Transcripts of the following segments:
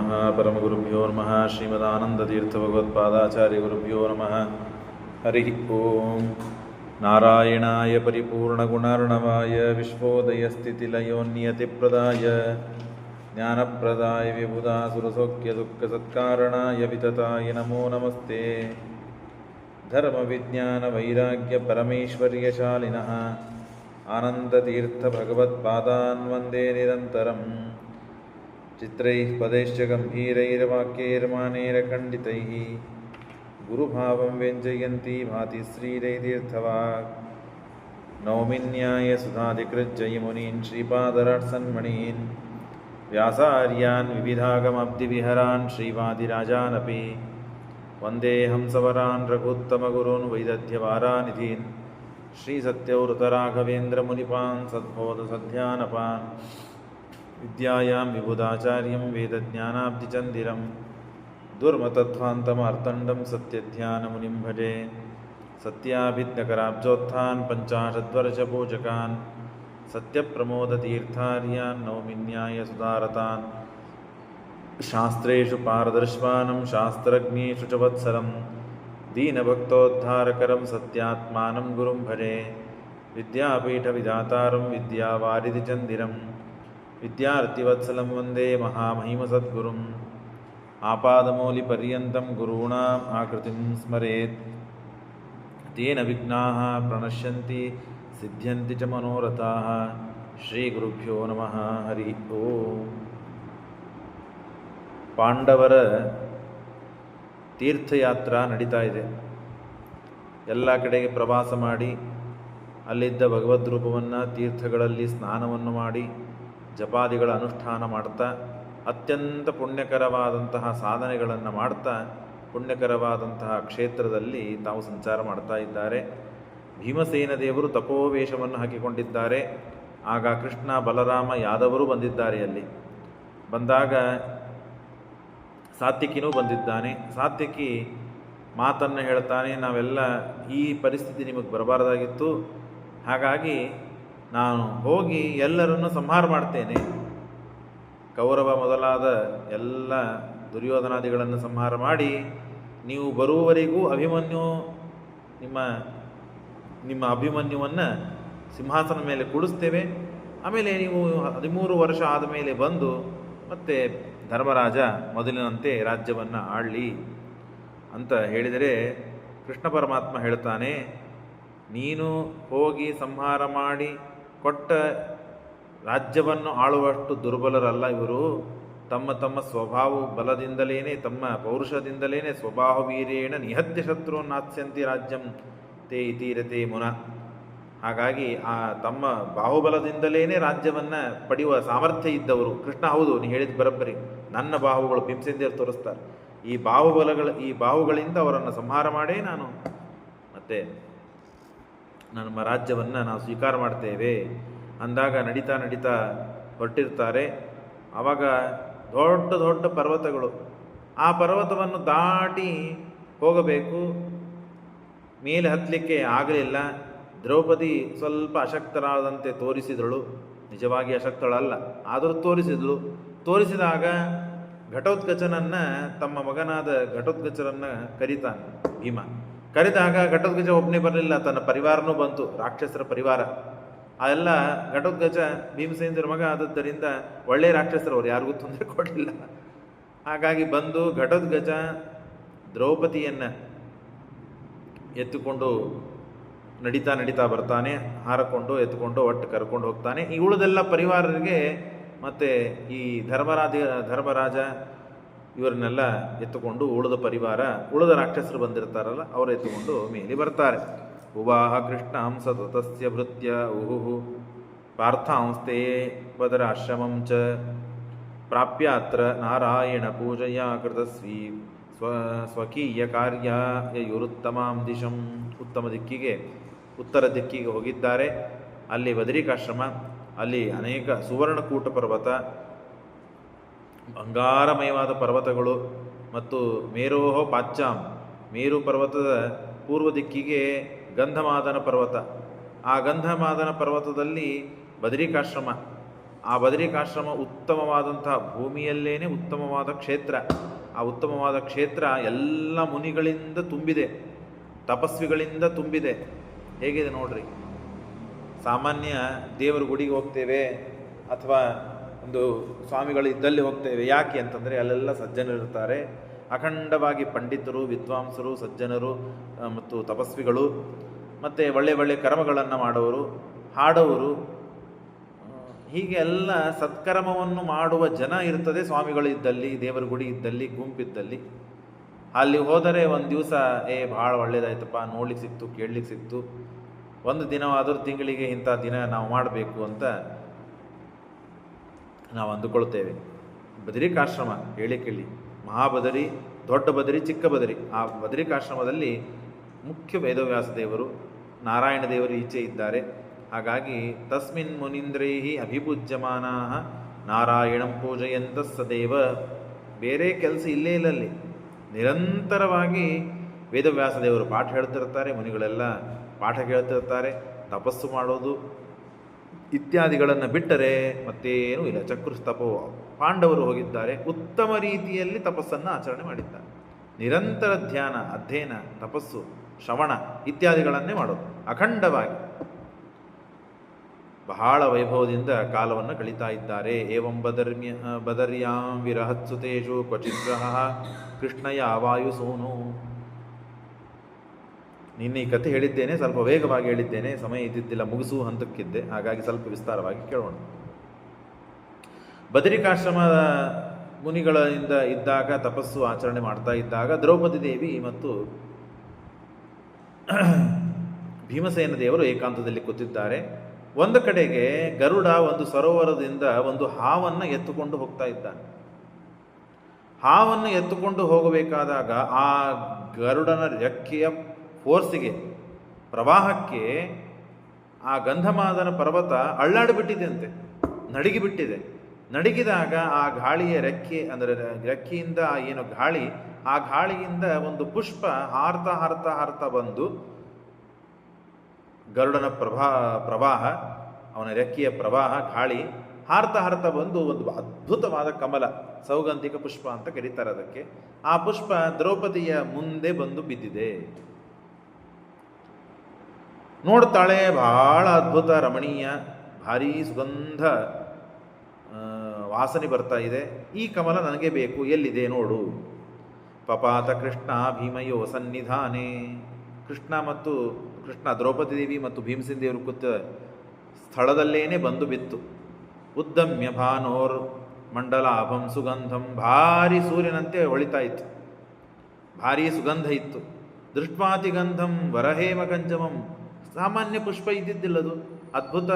ನಮಃ. ಪರಮಗುರುಭ್ಯೋ ನಮಃ. ಶ್ರೀಮದಾನಂದತೀರ್ಥಭಗವತ್ಪಾದಾಚಾರ್ಯಗುರುಭ್ಯೋ ನಮಃ. ಹರಿ ಓಂ. ನಾರಾಯಣಾಯ ಪರಿಪೂರ್ಣಗುಣಾರ್ಣವಾಯ ವಿಶ್ವೋದಯಸ್ಥಿತಿಲಯೋನ್ನಿಯತಿಪ್ರದಾಯ ಜ್ಞಾನಪ್ರದಾಯ ವಿಬುಧಾಸುರಸೌಖ್ಯದುಃಖಸತ್ಕಾರಣಾಯ ವಿತತಾಯ ನಮೋ ನಮಸ್ತೆ. ಧರ್ಮವಿಜ್ಞಾನವೈರಾಗ್ಯಪರಮೈಶ್ವರ್ಯಶಾಲಿನಃ ಆನಂದತೀರ್ಥಭಗವತ್ಪಾದಾನ್ ವಂದೇ ನಿರಂತರಂ. ಚಿತ್ರೈಃ ಪದೈಶ್ಚ ಗಂಭೀರೈರ್ವಾಕ್ಯೈರ್ಮಾನೈರ್ಖಂಡಿತೈಃ ಗುರುಭಾವಂ ವ್ಯಂಜಯಂತಿ ಭಾತಿ ಶ್ರೀರೈತೀರ್ಥವಾಕ್. ನೌಮಿನ್ಯಾಯ ಸುಧಾಧಿಕೃಜ್ಜಯಮುನೀನ್ ಶ್ರೀಪಾದರಾಟ್ಸನ್ಮಣೀನ್ ವ್ಯಾಸಾರ್ಯಾನ್ ವಿವಿಧಾಗಮಬ್ಧಿವಿಹರಾನ್ ಶ್ರೀವಾದಿರಾಜಾನಪಿ ವಂದೇ ಹಂಸವರಾನ್ ರಘುತ್ತಮಗುರೂನ್ ವೈದಧ್ಯವಾರಾನಿಧೀನ್ ಶ್ರೀಸತ್ಯವ್ರತರಾಘವೇಂದ್ರಮುನಿಪಾನ್ ಸದ್ಬೋಧಸಧ್ಯಾನಪಾನ್ ವಿದ್ಯಾಯಾಂ ವಿಬುಧಾಚಾರ್ಯಂ ವೇದಜ್ಞಾನಾಬ್ಧಿಚಂದಿರಂ ದುರ್ಮತಧ್ವಾಂತಮಾರ್ತಂಡಂ ಸತ್ಯಧ್ಯಾನಮುನಿಂ ಭಜೆ. ಸತ್ಯಾಭಿಜ್ಞಕರಾಬ್ಜೋತ್ಥಾನ್ ಪಂಚಾಶದ್ವರ್ಷಪೂಜಕಾನ್ ಸತ್ಯಪ್ರಮೋದತೀರ್ಥಾರ್ಯಾನ್ ನೌಮಿನ್ಯಾಯ ಸುಧಾರತಾನ್. ಶಾಸ್ತ್ರೇಷು ಪಾರದರ್ಶಾನಂ ಶಾಸ್ತ್ರಜ್ಞೇಷು ಚ ವತ್ಸಲಂ ದೀನಭಕ್ತೋದ್ಧಾರಕರಂ ಸತ್ಯಾತ್ಮಾನಂ ಗುರುಂ ಭಜೆ. ವಿದ್ಯಾಪೀಠವಿಧಾತಾರಂ ವಿದ್ಯಾವಾರಿಧಿಚಂದಿರಂ ವಿದ್ಯಾರ್ಥಿವತ್ಸಲಂ ವಂದೇ ಮಹಾಮಹಿಮಸದ್ಗುರುಂ. ಆಪಾದಮೌಲಿಪರ್ಯಂతం ಗುರುಣಾಂ ಆಕೃತಿಂ ಸ್ಮರೇತ್. ತೇನ ವಿಘ್ನಾಃ ಪ್ರಣಶ್ಯಂತಿ ಸಿದ್ಧ್ಯಂತಿ ಚ ಮನೋರಥಾಃ. ಶ್ರೀಗುರುಭ್ಯೋ ನಮಃ. ಹರಿ ಓಂ. ಪಾಂಡವರ ತೀರ್ಥಯಾತ್ರಾ ನಡೀತಾ ಇದೆ. ಎಲ್ಲ ಕಡೆಗೆ ಪ್ರವಾಸ ಮಾಡಿ ಅಲ್ಲಿದ್ದ ಭಗವದ್ ರೂಪವನ್ನು ತೀರ್ಥಗಳಲ್ಲಿ ಸ್ನಾನವನ್ನು ಮಾಡಿ ಜಪಾದಿಗಳ ಅನುಷ್ಠಾನ ಮಾಡ್ತಾ ಅತ್ಯಂತ ಪುಣ್ಯಕರವಾದಂತಹ ಸಾಧನೆಗಳನ್ನು ಮಾಡ್ತಾ ಪುಣ್ಯಕರವಾದಂತಹ ಕ್ಷೇತ್ರದಲ್ಲಿ ತಾವು ಸಂಚಾರ ಮಾಡ್ತಾ ಇದ್ದಾರೆ. ಭೀಮಸೇನ ದೇವರು ತಪೋವೇಷವನ್ನು ಹಾಕಿಕೊಂಡಿದ್ದಾರೆ. ಆಗ ಕೃಷ್ಣ ಬಲರಾಮ ಯಾದವರು ಬಂದಿದ್ದಾರೆ. ಅಲ್ಲಿ ಬಂದಾಗ ಸಾತ್ಯಕಿನೂ ಬಂದಿದ್ದಾನೆ. ಸಾತ್ಯಕಿ ಮಾತನ್ನು ಹೇಳ್ತಾನೆ, ನಾವೆಲ್ಲ ಈ ಪರಿಸ್ಥಿತಿ ನಿಮಗೆ ಬರಬಾರ್ದಾಗಿತ್ತು, ಹಾಗಾಗಿ ನಾನು ಹೋಗಿ ಎಲ್ಲರನ್ನು ಸಂಹಾರ ಮಾಡ್ತೇನೆ. ಕೌರವ ಮೊದಲಾದ ಎಲ್ಲ ದುರ್ಯೋಧನಾದಿಗಳನ್ನು ಸಂಹಾರ ಮಾಡಿ ನೀವು ಬರುವವರೆಗೂ ಅಭಿಮನ್ಯು ನಿಮ್ಮ ಅಭಿಮನ್ಯುವನ್ನು ಸಿಂಹಾಸನ ಮೇಲೆ ಕೂಡಿಸ್ತೇವೆ. ಆಮೇಲೆ ನೀವು 13 ವರ್ಷ ಆದಮೇಲೆ ಬಂದು ಮತ್ತೆ ಧರ್ಮರಾಜ ಮೊದಲಿನಂತೆ ರಾಜ್ಯವನ್ನು ಆಳಲಿ ಅಂತ ಹೇಳಿದರೆ, ಕೃಷ್ಣ ಪರಮಾತ್ಮ ಹೇಳ್ತಾನೆ, ನೀನು ಹೋಗಿ ಸಂಹಾರ ಮಾಡಿ ಕೊಟ್ಟ ರಾಜ್ಯವನ್ನು ಆಳುವಷ್ಟು ದುರ್ಬಲರಲ್ಲ ಇವರು. ತಮ್ಮ ತಮ್ಮ ಸ್ವಭಾವ ಬಲದಿಂದಲೇ ತಮ್ಮ ಪೌರುಷದಿಂದಲೇ ಸ್ವಭಾವ ವೀರ್ಯೇಣ ನಿಹತ್ಯ ಶತ್ರು ನಾತ್ಸ್ಯಂತಿ ರಾಜ್ಯಂ ತೇ ಇತೀರತೆ ಮುನ. ಹಾಗಾಗಿ ಆ ತಮ್ಮ ಬಾಹುಬಲದಿಂದಲೇ ರಾಜ್ಯವನ್ನು ಪಡೆಯುವ ಸಾಮರ್ಥ್ಯ ಇದ್ದವರು ಕೃಷ್ಣ. ಹೌದು, ನೀ ಹೇಳಿದ ಬರೋಬ್ಬರಿ. ನನ್ನ ಬಾಹುಗಳು ಭೀಮಸೇನರು ತೋರಿಸ್ತಾರೆ. ಈ ಬಾಹುಗಳಿಂದ ಅವರನ್ನು ಸಂಹಾರ ಮಾಡೇ ನಾನು ಮತ್ತೆ ನಮ್ಮ ರಾಜ್ಯವನ್ನು ನಾವು ಸ್ವೀಕಾರ ಮಾಡ್ತೇವೆ ಅಂದಾಗ ನಡೀತಾ ನಡೀತಾ ಹೊರಟಿರ್ತಾರೆ. ಆವಾಗ ದೊಡ್ಡ ದೊಡ್ಡ ಪರ್ವತಗಳು, ಆ ಪರ್ವತವನ್ನು ದಾಟಿ ಹೋಗಬೇಕು. ಮೇಲೆ ಹತ್ತಲಿಕ್ಕೆ ಆಗಲಿಲ್ಲ. ದ್ರೌಪದಿ ಸ್ವಲ್ಪ ಅಶಕ್ತರಾದಂತೆ ತೋರಿಸಿದಳು. ನಿಜವಾಗಿ ಅಶಕ್ತಳಲ್ಲ, ಆದರೂ ತೋರಿಸಿದಳು. ತೋರಿಸಿದಾಗ ಘಟೋತ್ಕಚನನ್ನು, ತಮ್ಮ ಮಗನಾದ ಘಟೋತ್ಕಚರನ್ನು ಕರೀತಾನೆ ಭೀಮ. ಕರೆದಾಗ ಘಟೋತ್ಕಚ ಒಬ್ಬನೇ ಬರಲಿಲ್ಲ, ತನ್ನ ಪರಿವಾರನೂ ಬಂತು, ರಾಕ್ಷಸರ ಪರಿವಾರ. ಆ ಎಲ್ಲ ಘಟೋತ್ಕಚ ಭೀಮಸೇನರ ಮಗ ಆದದ್ದರಿಂದ ಒಳ್ಳೆಯ ರಾಕ್ಷಸರು, ಅವ್ರು ಯಾರಿಗೂ ತೊಂದರೆ ಕೊಡಲಿಲ್ಲ. ಹಾಗಾಗಿ ಬಂದು ಘಟೋತ್ಕಚ ದ್ರೌಪದಿಯನ್ನು ಎತ್ತುಕೊಂಡು ನಡೀತಾ ನಡೀತಾ ಬರ್ತಾನೆ. ಹಾರಕೊಂಡು ಎತ್ತುಕೊಂಡು ಒಟ್ಟು ಕರ್ಕೊಂಡು ಹೋಗ್ತಾನೆ. ಈ ಉಳಿದೆಲ್ಲ ಪರಿವಾರರಿಗೆ ಮತ್ತು ಈ ಧರ್ಮರಾಜ ಇವರನ್ನೆಲ್ಲ ಎತ್ತುಕೊಂಡು ಉಳಿದ ಪರಿವಾರ, ಉಳಿದ ರಾಕ್ಷಸರು ಬಂದಿರ್ತಾರಲ್ಲ ಅವರು ಎತ್ತುಕೊಂಡು ಮೇಲೆ ಬರ್ತಾರೆ. ಉವಾಹ ಕೃಷ್ಣಾಂ ಸತತಸ್ಯ ಭೃತ್ಯ ಉಹುಹು ಪಾರ್ಥಾಂಸ್ತೆ ಬದರಾಶ್ರಮಂ ಚ ಪ್ರಾಪ್ಯಾತ್ರ ನಾರಾಯಣ ಪೂಜೆಯ ಕೃತ ಸ್ವಕೀಯ ಕಾರ್ಯಯುರುತ್ತಮಾಂ ದಿಶಂ. ಉತ್ತಮ ದಿಕ್ಕಿಗೆ, ಉತ್ತರ ದಿಕ್ಕಿಗೆ ಹೋಗಿದ್ದಾರೆ. ಅಲ್ಲಿ ಬದರಿಕಾಶ್ರಮ, ಅಲ್ಲಿ ಅನೇಕ ಸುವರ್ಣಕೂಟ ಪರ್ವತ, ಬಂಗಾರಮಯವಾದ ಪರ್ವತಗಳು ಮತ್ತು ಮೇರೋಹ ಪಾಚ್ಚಾಂ, ಮೇರು ಪರ್ವತದ ಪೂರ್ವ ದಿಕ್ಕಿಗೆ ಗಂಧಮಾದನ ಪರ್ವತ. ಆ ಗಂಧಮಾದನ ಪರ್ವತದಲ್ಲಿ ಬದರಿಕಾಶ್ರಮ, ಆ ಬದರಿಕಾಶ್ರಮ ಉತ್ತಮವಾದಂತಹ ಭೂಮಿಯಲ್ಲೇನೆ ಉತ್ತಮವಾದ ಕ್ಷೇತ್ರ. ಆ ಉತ್ತಮವಾದ ಕ್ಷೇತ್ರ ಎಲ್ಲ ಮುನಿಗಳಿಂದ ತುಂಬಿದೆ, ತಪಸ್ವಿಗಳಿಂದ ತುಂಬಿದೆ. ಹೇಗಿದೆ ನೋಡ್ರಿ. ಸಾಮಾನ್ಯ ದೇವರ ಗುಡಿಗೆ ಹೋಗ್ತೇವೆ ಅಥವಾ ಒಂದು ಸ್ವಾಮಿಗಳು ಇದ್ದಲ್ಲಿ ಹೋಗ್ತೇವೆ. ಯಾಕೆ ಅಂತಂದರೆ ಅಲ್ಲೆಲ್ಲ ಸಜ್ಜನರಿರ್ತಾರೆ, ಅಖಂಡವಾಗಿ ಪಂಡಿತರು, ವಿದ್ವಾಂಸರು, ಸಜ್ಜನರು ಮತ್ತು ತಪಸ್ವಿಗಳು, ಮತ್ತು ಒಳ್ಳೆ ಒಳ್ಳೆ ಕರ್ಮಗಳನ್ನು ಮಾಡೋರು, ಹಾಡೋರು, ಹೀಗೆ ಎಲ್ಲ ಸತ್ಕರ್ಮವನ್ನು ಮಾಡುವ ಜನ ಇರ್ತದೆ ಸ್ವಾಮಿಗಳು ಇದ್ದಲ್ಲಿ, ದೇವರ ಗುಡಿ ಇದ್ದಲ್ಲಿ, ಗುಂಪಿದ್ದಲ್ಲಿ. ಅಲ್ಲಿ ಹೋದರೆ ಒಂದು ದಿವಸ ಭಾಳ ಒಳ್ಳೇದಾಯ್ತಪ್ಪ, ನೋಡ್ಲಿಕ್ಕೆ ಸಿಕ್ತು, ಕೇಳಲಿಕ್ಕೆ ಸಿಕ್ತು, ಒಂದು ದಿನವಾದರೂ ತಿಂಗಳಿಗೆ ಇಂಥ ದಿನ ನಾವು ಮಾಡಬೇಕು ಅಂತ ನಾವು ಅಂದುಕೊಳ್ತೇವೆ. ಬದರಿಕಾಶ್ರಮ ಹೇಳಿ ಕೇಳಿ, ಮಹಾಬದರಿ, ದೊಡ್ಡ ಬದರಿ, ಚಿಕ್ಕ ಬದರಿ. ಆ ಬದರಿಕಾಶ್ರಮದಲ್ಲಿ ಮುಖ್ಯ ವೇದವ್ಯಾಸ ದೇವರು, ನಾರಾಯಣ ದೇವರು ಈಚೆ ಇದ್ದಾರೆ. ಹಾಗಾಗಿ ತಸ್ಮಿನ್ ಮುನೀಂದ್ರೈಹಿ ಅಭಿಪೂಜ್ಯಮಾನಾ ನಾರಾಯಣಂ ಪೂಜೆಯಂತ ಸದೇವ. ಬೇರೆ ಕೆಲಸ ಇಲ್ಲೇ ಇಲ್ಲಲ್ಲಿ, ನಿರಂತರವಾಗಿ ವೇದವ್ಯಾಸ ದೇವರು ಪಾಠ ಹೇಳ್ತಿರ್ತಾರೆ, ಮುನಿಗಳೆಲ್ಲ ಪಾಠ ಕೇಳ್ತಿರ್ತಾರೆ. ತಪಸ್ಸು ಮಾಡೋದು ಇತ್ಯಾದಿಗಳನ್ನು ಬಿಟ್ಟರೆ ಮತ್ತೇನೂ ಇಲ್ಲ. ಚಕ್ರುಸ್ತಪೋ ಪಾಂಡವರು ಹೋಗಿದ್ದಾರೆ, ಉತ್ತಮ ರೀತಿಯಲ್ಲಿ ತಪಸ್ಸನ್ನು ಆಚರಣೆ ಮಾಡಿದ್ದಾರೆ. ನಿರಂತರ ಧ್ಯಾನ, ಅಧ್ಯಯನ, ತಪಸ್ಸು, ಶ್ರವಣ ಇತ್ಯಾದಿಗಳನ್ನೇ ಮಾಡೋದು ಅಖಂಡವಾಗಿ. ಬಹಳ ವೈಭವದಿಂದ ಕಾಲವನ್ನು ಕಳೀತಾ ಇದ್ದಾರೆ. ಏವಂ ಬದರ್ಯಾಂ ವಿರಹತ್ಸುತೇಷು ಕ್ವಚಿದ್ರಹ ಕೃಷ್ಣಯ ವಾಯುಸೂನು. ನಿನ್ನೆ ಈ ಕಥೆ ಹೇಳಿದ್ದೇನೆ, ಸ್ವಲ್ಪ ವೇಗವಾಗಿ ಹೇಳಿದ್ದೇನೆ, ಸಮಯ ಇದ್ದಿದ್ದಿಲ್ಲ, ಮುಗಿಸುವ ಹಂತಕ್ಕಿದ್ದೆ, ಹಾಗಾಗಿ ಸ್ವಲ್ಪ ವಿಸ್ತಾರವಾಗಿ ಕೇಳೋಣ. ಬದರಿಕಾಶ್ರಮದ ಮುನಿಗಳಿಂದ ಇದ್ದಾಗ, ತಪಸ್ಸು ಆಚರಣೆ ಮಾಡ್ತಾ ಇದ್ದಾಗ, ದ್ರೌಪದಿ ದೇವಿ ಮತ್ತು ಭೀಮಸೇನ ದೇವರು ಏಕಾಂತದಲ್ಲಿ ಕೂತಿದ್ದಾರೆ. ಒಂದು ಕಡೆಗೆ ಗರುಡ ಒಂದು ಸರೋವರದಿಂದ ಒಂದು ಹಾವನ್ನು ಎತ್ತುಕೊಂಡು ಹೋಗ್ತಾ ಇದ್ದಾನೆ. ಹಾವನ್ನು ಎತ್ತುಕೊಂಡು ಹೋಗಬೇಕಾದಾಗ ಆ ಗರುಡನ ರೆಕ್ಕೆಯ ಫೋರ್ಸಿಗೆ, ಪ್ರವಾಹಕ್ಕೆ ಆ ಗಂಧಮಾದನ ಪರ್ವತ ಅಳ್ಳಾಡಿಬಿಟ್ಟಿದೆ ಅಂತೆ, ನಡಿಗಿಬಿಟ್ಟಿದೆ. ನಡಿಗಿದಾಗ ಆ ಗಾಳಿಯ ರೆಕ್ಕೆ, ಅಂದರೆ ರೆಕ್ಕೆಯಿಂದ ಏನು ಗಾಳಿ, ಆ ಗಾಳಿಯಿಂದ ಒಂದು ಪುಷ್ಪ ಹಾರ್ತಾ ಹಾರ್ತಾ ಹಾರ್ತಾ ಬಂದು ಗರುಡನ ಪ್ರವಾಹ, ಅವನ ರೆಕ್ಕೆಯ ಪ್ರವಾಹ, ಗಾಳಿ ಹಾರ್ತಾ ಹಾರ್ತಾ ಬಂದು ಒಂದು ಅದ್ಭುತವಾದ ಕಮಲ, ಸೌಗಂಧಿಕ ಪುಷ್ಪ ಅಂತ ಕರೀತಾರೆ ಅದಕ್ಕೆ. ಆ ಪುಷ್ಪ ದ್ರೌಪದಿಯ ಮುಂದೆ ಬಂದು ಬಿದ್ದಿದೆ. ನೋಡ್ತಾಳೆ, ಬಹಳ ಅದ್ಭುತ, ರಮಣೀಯ, ಭಾರೀ ಸುಗಂಧ ವಾಸನೆ ಬರ್ತಾ ಇದೆ. ಈ ಕಮಲ ನನಗೆ ಬೇಕು, ಎಲ್ಲಿದೆ ನೋಡು. ಪಪಾತ ಕೃಷ್ಣ ಭೀಮಯೋ ಸನ್ನಿಧಾನೆ. ಕೃಷ್ಣ ದ್ರೌಪದಿ ದೇವಿ ಮತ್ತು ಭೀಮಸೇನ ದೇವರು ಕೂತ ಸ್ಥಳದಲ್ಲೇನೆ ಬಂದು ಬಿತ್ತು. ಉದ್ದಮ್ಯ ಭಾನೋರ್ ಮಂಡಲಾಭಂ ಸುಗಂಧಂ. ಭಾರಿ ಸೂರ್ಯನಂತೆ ಹೊಳಿತಾ ಇತ್ತು, ಭಾರೀ ಸುಗಂಧ ಇತ್ತು. ದೃಷ್ಟ್ವಾತಿ ಗಂಧಂ ವರಹೇಮ ಕಂಜಮಂ. ಸಾಮಾನ್ಯ ಪುಷ್ಪ ಇದ್ದಿದ್ದಿಲ್ಲದು, ಅದ್ಭುತ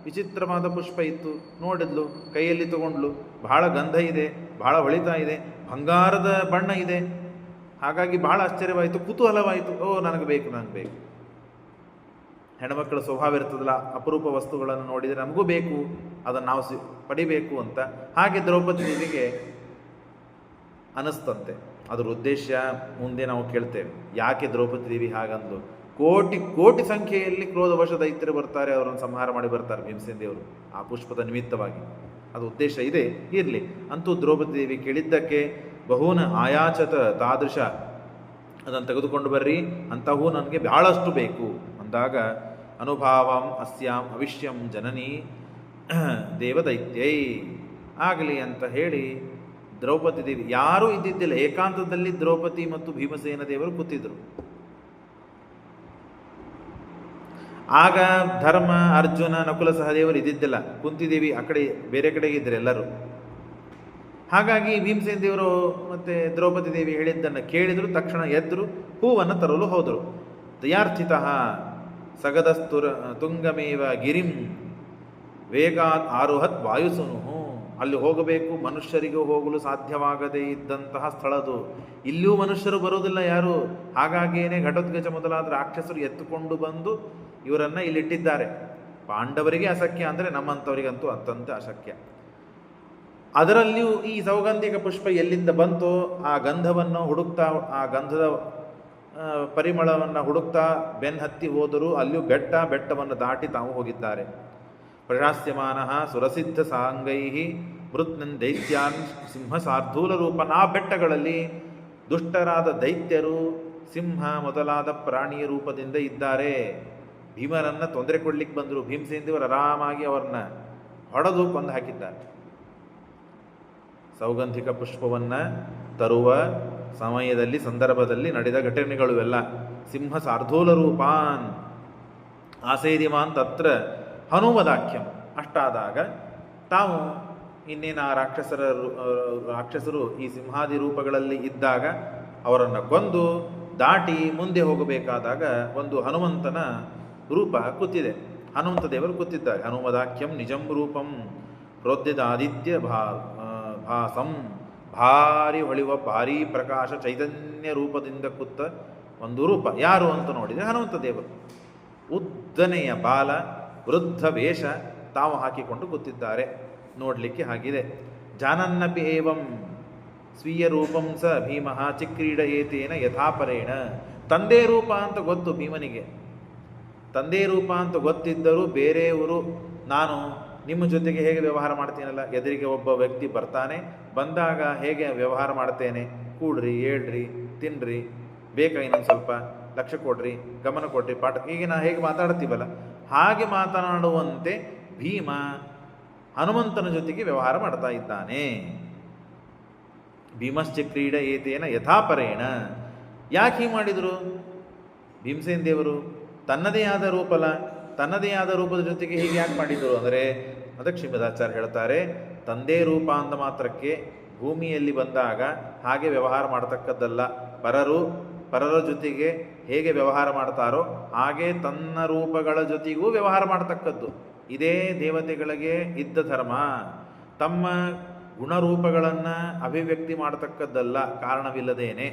ವಿಚಿತ್ರವಾದ ಪುಷ್ಪ ಇತ್ತು. ನೋಡಿದ್ಲು, ಕೈಯಲ್ಲಿ ತಗೊಂಡ್ಲು, ಬಹಳ ಗಂಧ ಇದೆ, ಬಹಳ ಹೊಳಿತಾ ಇದೆ, ಬಂಗಾರದ ಬಣ್ಣ ಇದೆ. ಹಾಗಾಗಿ ಬಹಳ ಆಶ್ಚರ್ಯವಾಯಿತು, ಕುತೂಹಲವಾಯಿತು. ನನಗೆ ಬೇಕು, ನನಗೆ ಬೇಕು. ಹೆಣ್ಮಕ್ಕಳ ಸ್ವಭಾವ ಇರ್ತದಲ್ಲ, ಅಪರೂಪ ವಸ್ತುಗಳನ್ನು ನೋಡಿದರೆ ನಮಗೂ ಬೇಕು, ಅದನ್ನು ನಾವು ಪಡಿಬೇಕು ಅಂತ. ಹಾಗೆ ದ್ರೌಪದಿ ದೇವಿಗೆ ಅನಿಸ್ತಂತೆ. ಅದರ ಉದ್ದೇಶ ಮುಂದೆ ನಾವು ಕೇಳ್ತೇವೆ, ಯಾಕೆ ದ್ರೌಪದಿ ದೇವಿ ಹಾಗಂದು. ಕೋಟಿ ಕೋಟಿ ಸಂಖ್ಯೆಯಲ್ಲಿ ಕ್ರೋಧವಶ ದೈತ್ಯರು ಬರ್ತಾರೆ, ಅವರನ್ನು ಸಂಹಾರ ಮಾಡಿ ಬರ್ತಾರೆ ಭೀಮಸೇನ ದೇವರು ಆ ಪುಷ್ಪದ ನಿಮಿತ್ತವಾಗಿ. ಅದು ಉದ್ದೇಶ ಇದೆ, ಇರಲಿ. ಅಂತೂ ದ್ರೌಪದಿ ದೇವಿ ಕೇಳಿದ್ದಕ್ಕೆ ಬಹೂನ ಆಯಾಚತ ತಾದೃಶ, ಅದನ್ನು ತೆಗೆದುಕೊಂಡು ಬರ್ರಿ, ಅಂತಹೂ ನನಗೆ ಬಹಳಷ್ಟು ಬೇಕು ಅಂದಾಗ, ಅನುಭಾವಂ ಅಸ್ಯಾಂ ಅವಿಷ್ಯಂ ಜನನಿ ದೇವದೈತ್ಯೈ. ಆಗಲಿ ಅಂತ ಹೇಳಿ ದ್ರೌಪದಿ ದೇವಿ, ಯಾರೂ ಇದ್ದಿದ್ದಿಲ್ಲ, ಏಕಾಂತದಲ್ಲಿ ದ್ರೌಪದಿ ಮತ್ತು ಭೀಮಸೇನ ದೇವರು ಕೂತಿದ್ರು. ಆಗ ಧರ್ಮ, ಅರ್ಜುನ, ನಕುಲ ಸಹದೇವರು ಇದ್ದಿದ್ದಿಲ್ಲ, ಕುಂತಿದೇವಿ ಆ ಕಡೆ ಬೇರೆ ಕಡೆಗೆ ಇದ್ದರು ಎಲ್ಲರೂ. ಹಾಗಾಗಿ ಭೀಮಸೇನ ದೇವರು ಮತ್ತು ದ್ರೌಪದಿ ದೇವಿ ಹೇಳಿದ್ದನ್ನು ಕೇಳಿದರು. ತಕ್ಷಣ ಎದ್ದರು, ಹೂವನ್ನು ತರಲು ಹೋದರು. ದಯಾರ್ಥಿತಃ ಸಗದಸ್ತುರ ತುಂಗಮೇವ ಗಿರಿಂ ವೇಗಾತ್ ಆರುಹತ್ ವಾಯುಸುನು. ಅಲ್ಲಿ ಹೋಗಬೇಕು, ಮನುಷ್ಯರಿಗೂ ಹೋಗಲು ಸಾಧ್ಯವಾಗದೇ ಇದ್ದಂತಹ ಸ್ಥಳದು. ಇಲ್ಲಿಯೂ ಮನುಷ್ಯರು ಬರುವುದಿಲ್ಲ ಯಾರು. ಹಾಗಾಗಿಯೇ ಘಟೋತ್ಕಚ ಮೊದಲಾದ ರಾಕ್ಷಸರು ಎತ್ತುಕೊಂಡು ಬಂದು ಇವರನ್ನು ಇಲ್ಲಿಟ್ಟಿದ್ದಾರೆ. ಪಾಂಡವರಿಗೆ ಅಶಕ್ಯ ಅಂದರೆ ನಮ್ಮಂಥವರಿಗಂತೂ ಅತ್ಯಂತ ಅಶಕ್ಯ. ಅದರಲ್ಲಿಯೂ ಈ ಸೌಗಂಧಿಕ ಪುಷ್ಪ ಎಲ್ಲಿಂದ ಬಂತೋ ಆ ಗಂಧವನ್ನು ಹುಡುಕ್ತಾ, ಆ ಗಂಧದ ಪರಿಮಳವನ್ನು ಹುಡುಕ್ತಾ ಬೆನ್ನತ್ತಿ ಹೋದರೂ ಅಲ್ಲಿಯೂ ಬೆಟ್ಟವನ್ನು ದಾಟಿ ತಾವು ಹೋಗಿದ್ದಾರೆ. ಪ್ರಶಾಸ್ಯಮಾನಃ ಸುರಸಿದ್ಧ ಸಾಂಗೈ ಮೃತ್ನನ್ ದೈತ್ಯಾನ್ ಸಿಂಹ ಸಾರ್ಧೂಲ ರೂಪನ. ಆ ಬೆಟ್ಟಗಳಲ್ಲಿ ದುಷ್ಟರಾದ ದೈತ್ಯರು ಸಿಂಹ ಮೊದಲಾದ ಪ್ರಾಣಿಯ ರೂಪದಿಂದ ಇದ್ದಾರೆ. ಭೀಮನನ್ನು ತೊಂದರೆ ಕೊಡ್ಲಿಕ್ಕೆ ಬಂದರು. ಭೀಮಸೇನದೇವರು ಆರಾಮಾಗಿ ಅವರನ್ನ ಹೊಡೆದು ಕೊಂದು ಹಾಕಿದ್ದಾರೆ. ಸೌಗಂಧಿಕ ಪುಷ್ಪವನ್ನು ತರುವ ಸಮಯದಲ್ಲಿ ಸಂದರ್ಭದಲ್ಲಿ ನಡೆದ ಘಟನೆಗಳು ಎಲ್ಲ. ಸಿಂಹ ಸಾರ್ಧೂಲ ರೂಪಾನ್ ಆಸೇದಿಮಾನ್ ತತ್ರ ಹನುಮದಾಖ್ಯಂ. ಅಷ್ಟಾದಾಗ ತಾವು ಇನ್ನೇನು ಆ ರಾಕ್ಷಸರು ಈ ಸಿಂಹಾದಿ ರೂಪಗಳಲ್ಲಿ ಇದ್ದಾಗ ಅವರನ್ನು ಕೊಂದು ದಾಟಿ ಮುಂದೆ ಹೋಗಬೇಕಾದಾಗ ಒಂದು ಹನುಮಂತನ ರೂಪ ಕೂತಿದೆ. ಹನುಮಂತ ದೇವರು ಕೂತಿದ್ದಾರೆ. ಹನುಮದಾಖ್ಯಂ ನಿಜಂ ರೂಪಂ ಪ್ರೋದ್ಯದ ಆದಿತ್ಯ ಭಾಸಂ. ಭಾರಿ ಹೊಳೆಯುವ ಭಾರೀ ಪ್ರಕಾಶ ಚೈತನ್ಯ ರೂಪದಿಂದ ಕೂತ ಒಂದು ರೂಪ. ಯಾರು ಅಂತ ನೋಡಿದರೆ ಹನುಮಂತ ದೇವರು. ಉದ್ದನೆಯ ಬಾಲ, ವೃದ್ಧ ವೇಷ ತಾವು ಹಾಕಿಕೊಂಡು ಕೂತಿದ್ದಾರೆ. ನೋಡಲಿಕ್ಕೆ ಹಾಗಿದೆ. ಜಾನನ್ನಪಿ ಏವಂ ಸ್ವೀಯ ರೂಪಂ ಸ ಭೀಮಃ ಚಿಕ್ರೀಡಯೇತೇನ ಯಥಾಪರೇಣ. ತಂದೆ ರೂಪ ಅಂತ ಗೊತ್ತು ಭೀಮನಿಗೆ. ತಂದೆ ರೂಪ ಅಂತ ಗೊತ್ತಿದ್ದರೂ ಬೇರೆಯವರು ನಾನು ನಿಮ್ಮ ಜೊತೆಗೆ ಹೇಗೆ ವ್ಯವಹಾರ ಮಾಡ್ತೀನಲ್ಲ, ಎದುರಿಗೆ ಒಬ್ಬ ವ್ಯಕ್ತಿ ಬರ್ತಾನೆ, ಬಂದಾಗ ಹೇಗೆ ವ್ಯವಹಾರ ಮಾಡ್ತೇನೆ, ಕೂಡ್ರಿ, ಹೇಳ್ರಿ, ತಿನ್ರಿ, ಬೇಕಾ ಇನ್ನೊಂದು ಸ್ವಲ್ಪ, ಲಕ್ಷ್ಯ ಕೊಡ್ರಿ, ಗಮನ ಕೊಡ್ರಿ, ಪಾಠ, ಹೀಗೆ ನಾ ಹೇಗೆ ಮಾತಾಡ್ತೀವಲ್ಲ ಹಾಗೆ ಮಾತನಾಡುವಂತೆ ಭೀಮ ಹನುಮಂತನ ಜೊತೆಗೆ ವ್ಯವಹಾರ ಮಾಡ್ತಾ ಇದ್ದಾನೆ. ಭೀಮಶ್ಚ ಕ್ರೀಡ ಏತೇನ ಯಥಾಪರೇಣ. ಯಾಕೆ ಹೀಗೆ ಮಾಡಿದರು ಭೀಮಸೇನ ದೇವರು? ತನ್ನದೇ ಆದ ರೂಪಲ, ತನ್ನದೇ ಆದ ರೂಪದ ಜೊತೆಗೆ ಹೀಗೆ ಯಾಕೆ ಮಾಡಿದರು ಅಂದರೆ ಅದಕ್ಕೆ ಶ್ರೀಮದಾಚಾರ್ಯ ಹೇಳ್ತಾರೆ, ತಂದೆ ರೂಪ ಅಂದ ಮಾತ್ರಕ್ಕೆ ಭೂಮಿಯಲ್ಲಿ ಬಂದಾಗ ಹಾಗೆ ವ್ಯವಹಾರ ಮಾಡ್ತಕ್ಕದ್ದಲ್ಲ. ಪರರ ಜೊತೆಗೆ ಹೇಗೆ ವ್ಯವಹಾರ ಮಾಡ್ತಾರೋ ಹಾಗೆ ತನ್ನ ರೂಪಗಳ ಜೊತೆಗೂ ವ್ಯವಹಾರ ಮಾಡ್ತಕ್ಕದ್ದು. ಇದೇ ದೇವತೆಗಳಿಗೆ ಇದ್ದ ಧರ್ಮ. ತಮ್ಮ ಗುಣರೂಪಗಳನ್ನು ಅಭಿವ್ಯಕ್ತಿ ಮಾಡತಕ್ಕದ್ದಲ್ಲ ಕಾರಣವಿಲ್ಲದೇನೆ.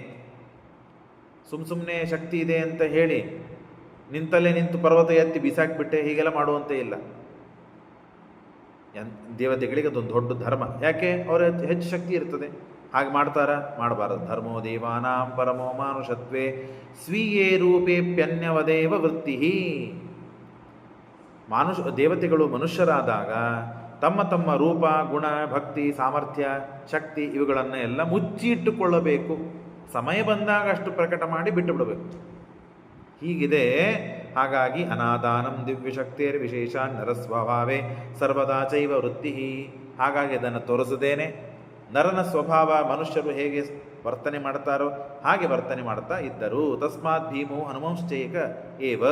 ಸುಮ್ಮನೆ ಶಕ್ತಿ ಇದೆ ಅಂತ ಹೇಳಿ ನಿಂತಲ್ಲೇ ನಿಂತು ಪರ್ವತ ಎತ್ತಿ ಬಿಸಾಕ್ಬಿಟ್ಟೆ ಹೀಗೆಲ್ಲ ಮಾಡುವಂತೆ ಇಲ್ಲ. ದೇವತೆಗಳಿಗೆ ಅದೊಂದು ದೊಡ್ಡ ಧರ್ಮ. ಯಾಕೆ? ಅವರ ಹೆಚ್ಚು ಶಕ್ತಿ ಇರ್ತದೆ. ಹಾಗೆ ಮಾಡ್ತಾರ? ಮಾಡಬಾರದು. ಧರ್ಮೋ ದೇವಾನಾಂ ಪರಮೋ ಮಾನುಷತ್ವೇ ಸ್ವೀಯೇ ರೂಪೇಪ್ಯನ್ಯವದೇವ ವೃತ್ತಿ. ದೇವತೆಗಳು ಮನುಷ್ಯರಾದಾಗ ತಮ್ಮ ತಮ್ಮ ರೂಪ, ಗುಣ, ಭಕ್ತಿ, ಸಾಮರ್ಥ್ಯ, ಶಕ್ತಿ ಇವುಗಳನ್ನು ಎಲ್ಲ ಮುಚ್ಚಿಟ್ಟುಕೊಳ್ಳಬೇಕು. ಸಮಯ ಬಂದಾಗ ಅಷ್ಟು ಪ್ರಕಟ ಮಾಡಿ ಬಿಟ್ಟು ಬಿಡಬೇಕು. ಹೀಗಿದೆ. ಹಾಗಾಗಿ ಅನಾದಾನಂ ದಿವ್ಯಶಕ್ತಿಯರ್ ವಿಶೇಷ ನರಸ್ವಭಾವೇ ಸರ್ವದಾ ಚೈವ ವೃತ್ತಿ. ಹಾಗಾಗಿ ಅದನ್ನು ತೋರಿಸದೇನೆ ನರನ ಸ್ವಭಾವ, ಮನುಷ್ಯರು ಹೇಗೆ ವರ್ತನೆ ಮಾಡ್ತಾರೋ ಹಾಗೆ ವರ್ತನೆ ಮಾಡ್ತಾ ಇದ್ದರು. ತಸ್ಮಾತ್ ಭೀಮೋ ಹನುಮಂಶ್ಚೈಕ ಏವ.